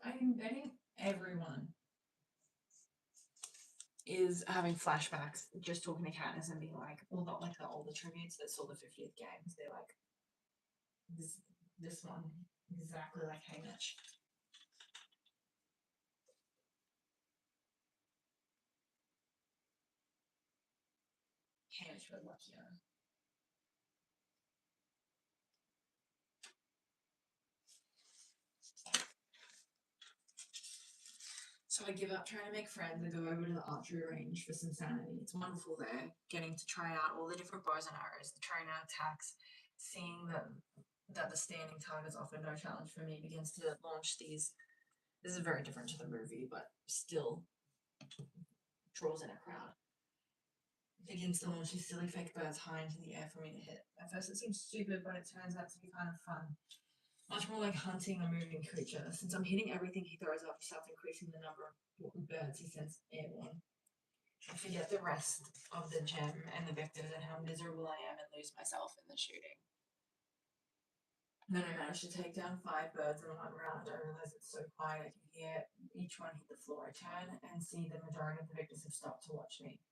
I'm betting everyone is having flashbacks, just talking to Katniss and being like, all the older tributes that saw the 50th games. They're like, this one, exactly like Hamish. Hamish was luckier. So I give up trying to make friends and go over to the archery range for some sanity. It's wonderful there, getting to try out all the different bows and arrows, the trainer attacks, seeing that the standing targets offer no challenge for me begins to launch these. This is very different to the movie, but still draws in a crowd. Begins to launch these silly fake birds high into the air for me to hit. At first it seems stupid, but it turns out to be kind of fun. Much more like hunting a moving creature. Since I'm hitting everything he throws up, he starts increasing the number of birds he sends airborne. I forget the rest of the gem and the victors and how miserable I am and lose myself in the shooting. Then I managed to take down 5 birds in 1 round. I realize it's so quiet I can hear each one hit the floor. I turn and see the majority of the victors have stopped to watch me.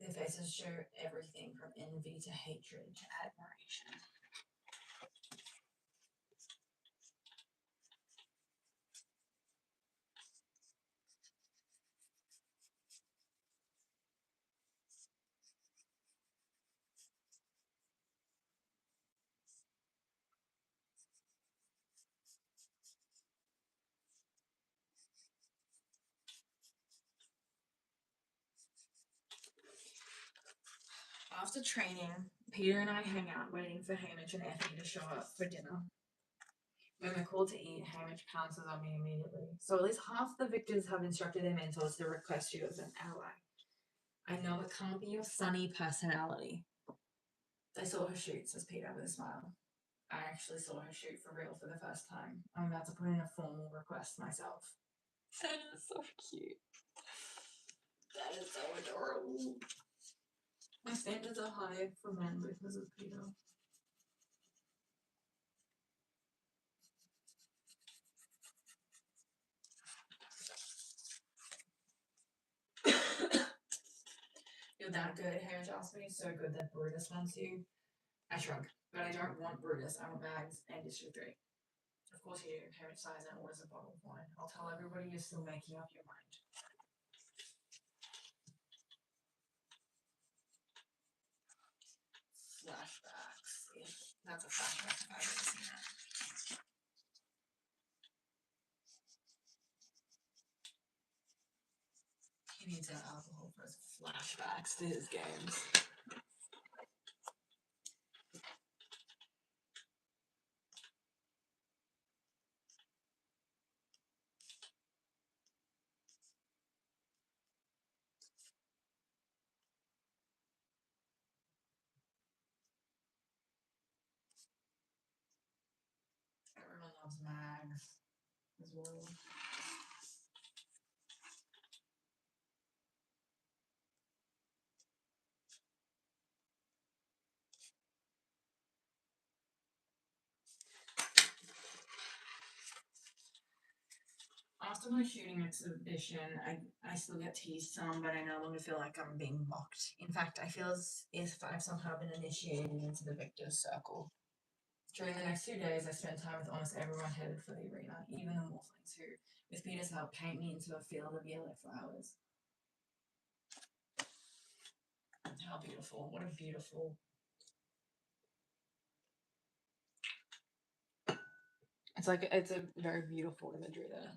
Their faces show everything from envy to hatred to admiration. After training, Peter and I hang out waiting for Hamish and Anthony to show up for dinner. When we're called to eat, Hamish pounces on me immediately. So at least half the victors have instructed their mentors to request you as an ally. I know it can't be your sunny personality. I saw her shoot, says Peter with a smile. I actually saw her shoot for real for the first time. I'm about to put in a formal request myself. That is so cute. That is so adorable. My standards are high for men because of Peter. You're that good, Hamish asked me. So good that Brutus wants you. I shrug. But I don't want Brutus. I want Mags and District 3. Of course you do. Hamish sighs and orders a bottle of wine. I'll tell everybody you're still making up your mind. Flashbacks. Yeah, that's a flashback if I've ever seen that. He needs that alcohol for his flashbacks to his games. Everyone loves Mags as well. After my shooting exhibition, I still get teased some, but I no longer feel like I'm being mocked. In fact, I feel as if I've somehow been initiated into the victor's circle. During the next 2 days, I spent time with almost everyone headed for the arena, even the morphlings who, with Peter's help, paint me into a field of yellow flowers. How beautiful. What a beautiful. It's a very beautiful imagery there.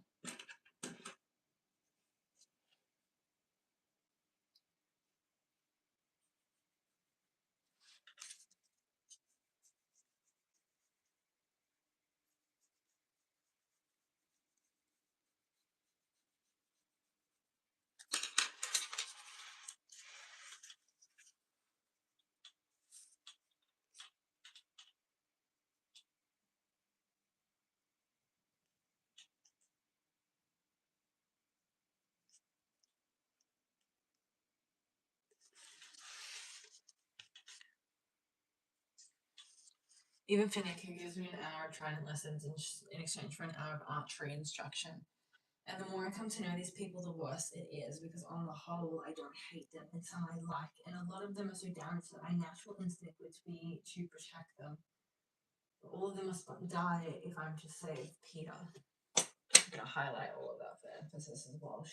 Even Finnick, who gives me an hour of trident lessons in exchange for an hour of archery instruction. And the more I come to know these people, the worse it is, because on the whole, I don't hate them. It's some I like, and a lot of them are so damaged that my natural instinct would be to protect them. But all of them must die if I'm to save Peter. I'm going to highlight all of that for emphasis as well.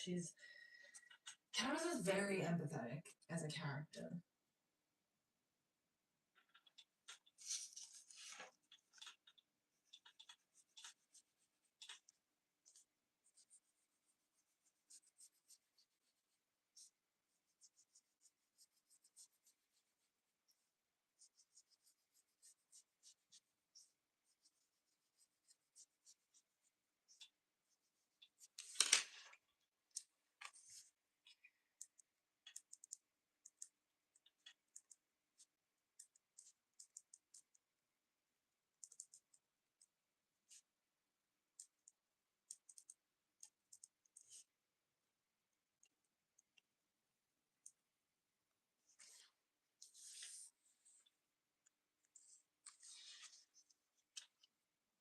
Camus is very empathetic as a character.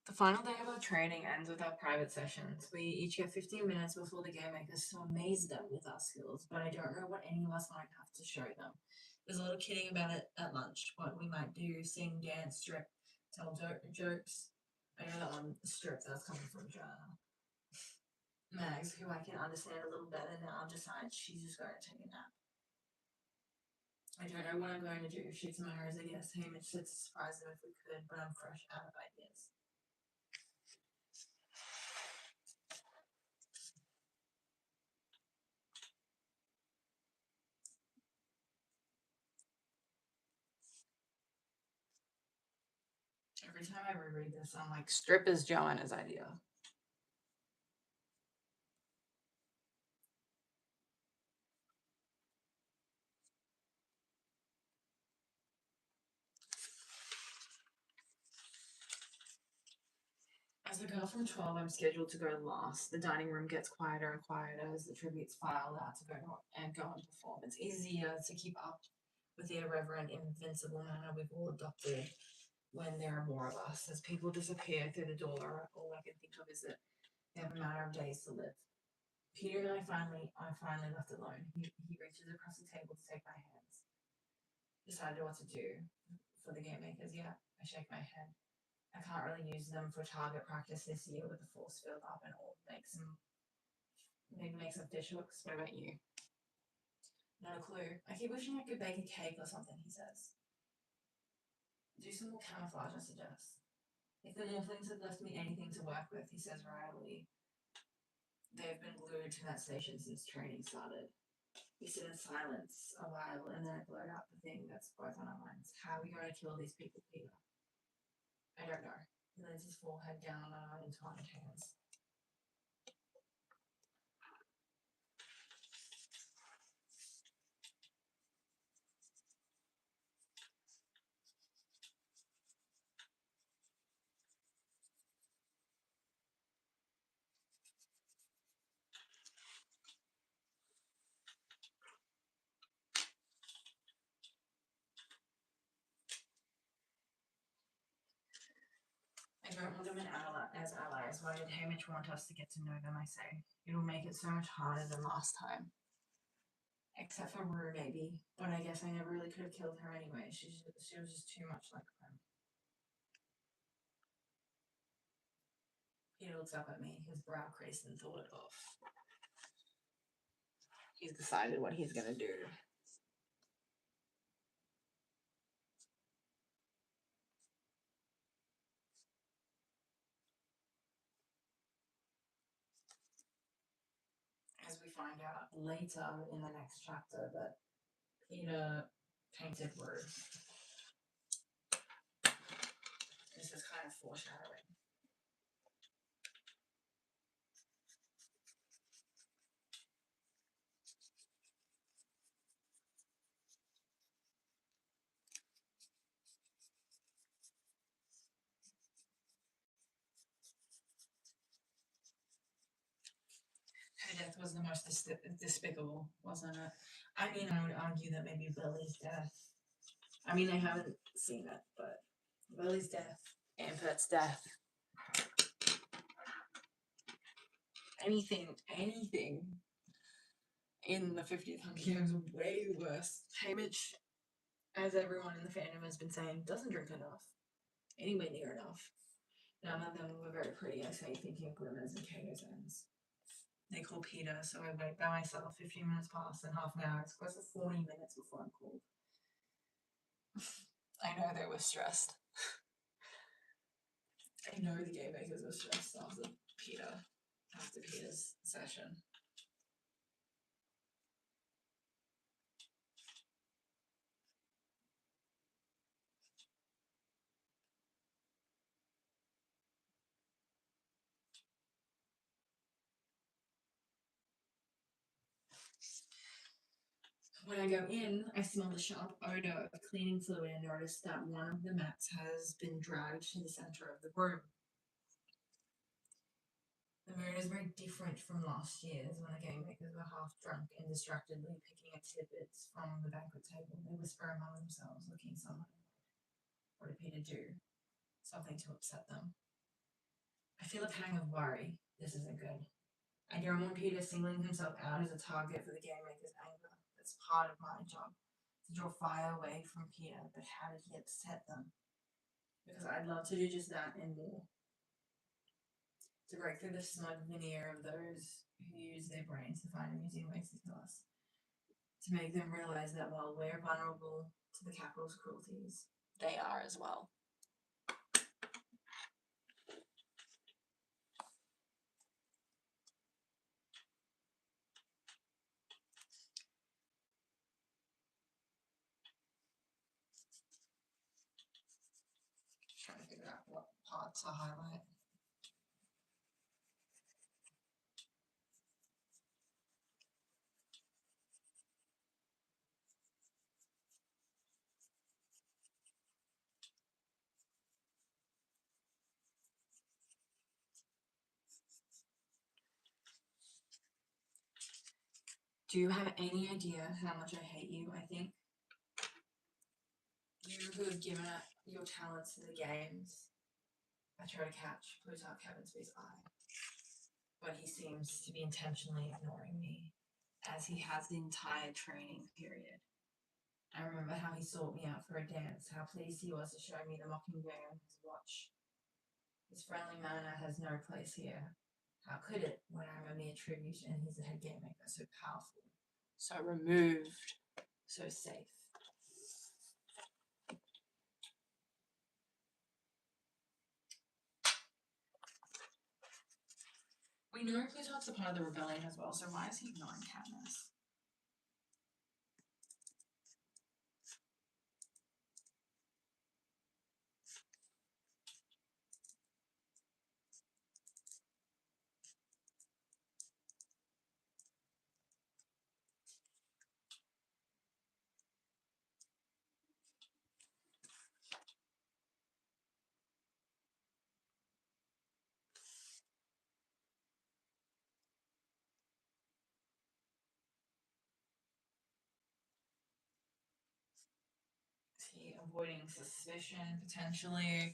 The final day of our training ends with our private sessions. We each get 15 minutes before the game makers to amaze them with our skills, but I don't know what any of us might have to show them. There's a lot of kidding about it at lunch, what we might do, sing, dance, strip, tell jokes. I know that one strip that's coming from Joanna. Mags, who I can understand a little better now, decides she's just going to take a nap. I don't know what I'm going to do. If she tomorrow is a yes, Hamish should surprise them if we could, but I'm fresh out of ideas. Every time I reread this, I'm like, strip is Joanna's idea. As a girl from 12, I'm scheduled to go last. The dining room gets quieter and quieter as the tributes file out to go and perform. It's easier to keep up with the irreverent, invincible manner we've all adopted when there are more of us. As people disappear through the door, all I can think of is that they have a matter of days to live. Peter and I finally left alone. He reaches across the table to take my hands. Decided what to do for the game makers. Yeah, I shake my head. I can't really use them for target practice this year with the force field up and all. Maybe make some fish hooks. What about you? Not a clue. I keep wishing I could bake a cake or something, he says. Do some more camouflage, I suggest. If the Morphlings had left me anything to work with, he says wryly, they've been glued to that station since training started. We sit in silence a while and then I blurt out the thing that's both on our minds. How are we going to kill these people, Peter? I don't know. He lays his forehead down on our entwined hands. I don't want them as allies. Why did Hamish want us to get to know them, I say? It'll make it so much harder than last time. Except for Rue, maybe. But I guess I never really could have killed her anyway. She was just too much like them. Peter looks up at me, his brow creased and thought it off. He's decided what he's going to do. As we find out later in the next chapter that Peter painted Rue. This is kind of foreshadowing. Her death was the most despicable, wasn't it? I mean, I would argue that maybe Billy's death. I mean, I haven't seen it, but Billy's death, Ampert's death, anything in the 50th Hunger Games was way worse. Hamish, as everyone in the fandom has been saying, doesn't drink enough. Anywhere near enough. None of them were very pretty, I say, thinking of glimmers and Kato's ends. They call Peter, so I wait by myself. 15 minutes pass and half an hour. It's close to 40 minutes before I'm called. I know they were stressed. I know the game makers were stressed after Peter's session. When I go in, I smell the sharp odor of cleaning fluid and notice that one of the mats has been dragged to the center of the room. The mood is very different from last year's when the game makers were half drunk and distractedly picking at tidbits from the banquet table. They whisper among themselves, looking somewhat annoyed. What did Peter do? Something to upset them. I feel a pang of worry. This isn't good. I don't want Peter singling himself out as a target for the game maker's anger. That's part of my job. To draw fire away from Peter, but how did he upset them? Because I'd love to do just that and more. To break through the smug veneer of those who use their brains to find amusing ways to kill us. To make them realize that while we're vulnerable to the capital's cruelties, they are as well. Trying to figure out what part to highlight. Do you have any idea how much I hate you, I think? You who have given up your talents to the games. I try to catch Plutarch Heavensby's eye, but he seems to be intentionally ignoring me, as he has the entire training period. I remember how he sought me out for a dance, how pleased he was to show me the Mockingjay on his watch. His friendly manner has no place here. How could it, when I'm a mere tribute and he's a head game maker, so powerful, so removed, so safe? We know Plutarch's a part of the rebellion as well, so why is he ignoring Katniss? Is he avoiding suspicion, potentially?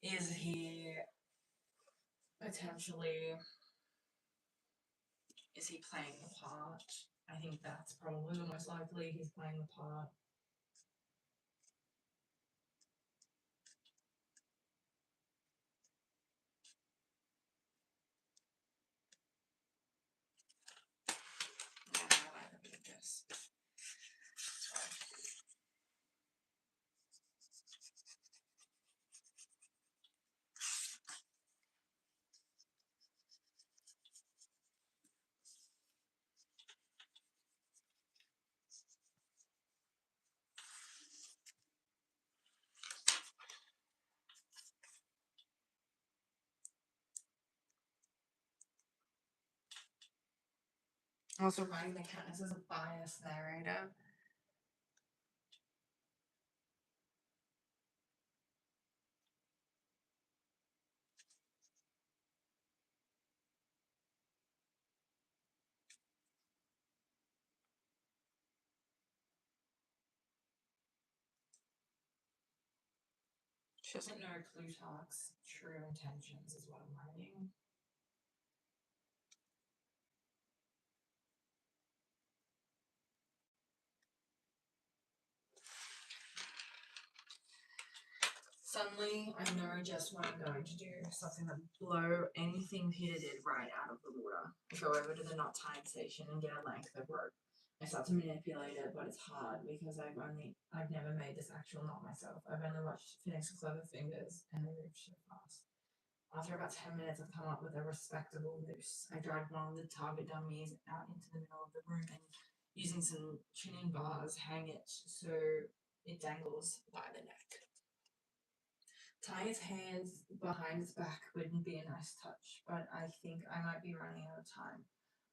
Is he potentially... Is he playing the part? I think that's probably the most likely. He's playing the part. Yeah, I like a bit of this. Also, writing the Katniss as a biased narrator. She doesn't know Plutarch's true intentions, is what I'm writing. Suddenly, I know just what I'm going to do. Something that blow anything Peter did right out of the water. I go over to the knot tying station and get a length of rope. I start to manipulate it, but it's hard because I've never made this actual knot myself. I've only watched Phoenix's clever fingers, and they move so fast. After about 10 minutes, I've come up with a respectable noose. I dragged one of the target dummies out into the middle of the room and, using some chinning bars, hang it so it dangles by the neck. Tying its hands behind its back wouldn't be a nice touch, but I think I might be running out of time.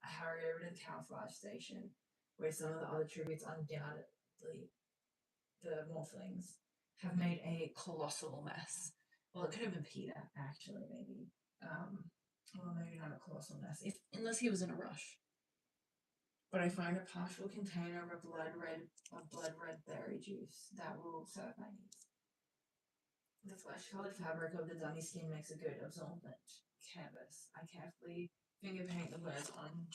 I hurry over to the camouflage station, where some of the other tributes, undoubtedly the Morphlings, have made a colossal mess. Well, it could have been Peter, actually, maybe. Well, maybe not a colossal mess, unless he was in a rush. But I find a partial container of blood red berry juice that will serve my needs. The flesh-colored fabric of the dummy skin makes a good absorbent canvas. I carefully finger paint the words on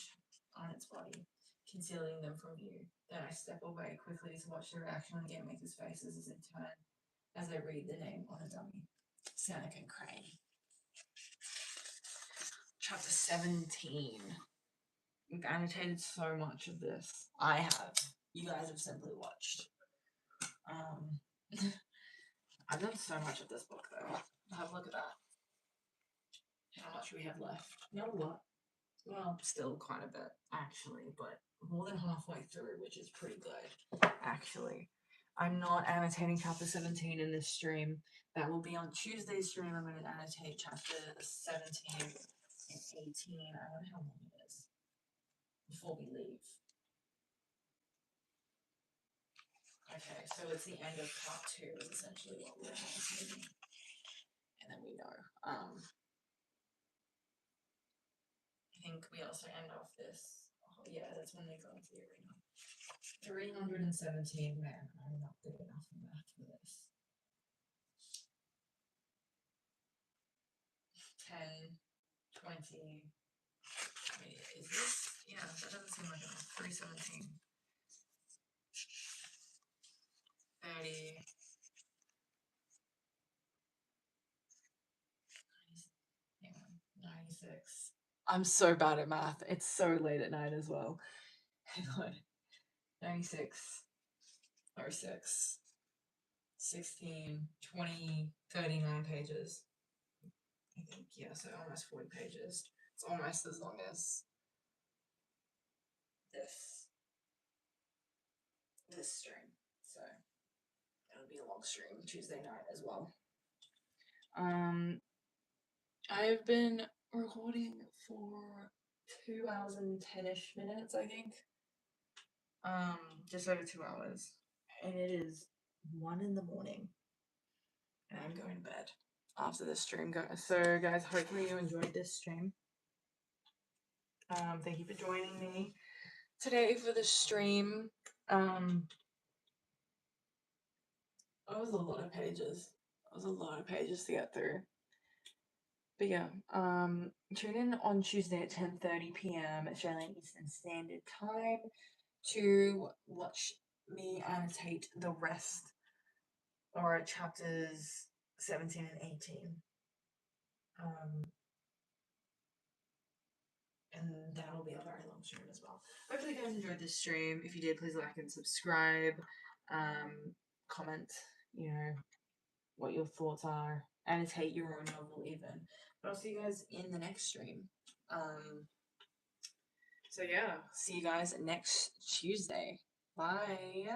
its body, concealing them from view. Then I step away quickly to watch the reaction on the game maker's faces as I read the name on a dummy. Seneca and Crane. Chapter 17. We've annotated so much of this. I have. You guys have simply watched. I've done so much of this book, though. Have a look at that. How much we have left? Not a lot. Well, still quite a bit, actually, but more than halfway through, which is pretty good, actually. I'm not annotating chapter 17 in this stream. That will be on Tuesday's stream. I'm going to annotate chapter 17 and 18. I wonder how long it is before we leave. Okay, so it's the end of part 2 is essentially what we're annotating. And then we know. I think we also end off this. Oh, yeah, that's when they go into the arena. 317, man, I'm not good enough in math for this. 10, 20, Wait, is this? Yeah, that doesn't seem like enough. 317. 30. Hang on. 96. I'm so bad at math. It's so late at night as well. Hang on. 96. 06. 16. 20. 39 pages. I think, yeah, so almost 40 pages. It's almost as long as this stream. So it'll be a long stream Tuesday night as well. I've been recording for 2 hours and 10-ish minutes, I think. Just over 2 hours. And it is 1 in the morning. And I'm going to bed after this stream. So guys, hopefully you enjoyed this stream. Thank you for joining me today for the stream. It was a lot of pages. It was a lot of pages to get through. But yeah, tune in on Tuesday at 10:30 p.m. Australian Eastern Standard Time to watch me annotate the rest, or chapters 17 and 18. And that'll be a very long stream as well. Hopefully you guys enjoyed this stream. If you did, please like and subscribe. Comment, what your thoughts are. Annotate your own novel even. But I'll see you guys in the next stream. So yeah, see you guys next Tuesday. Bye.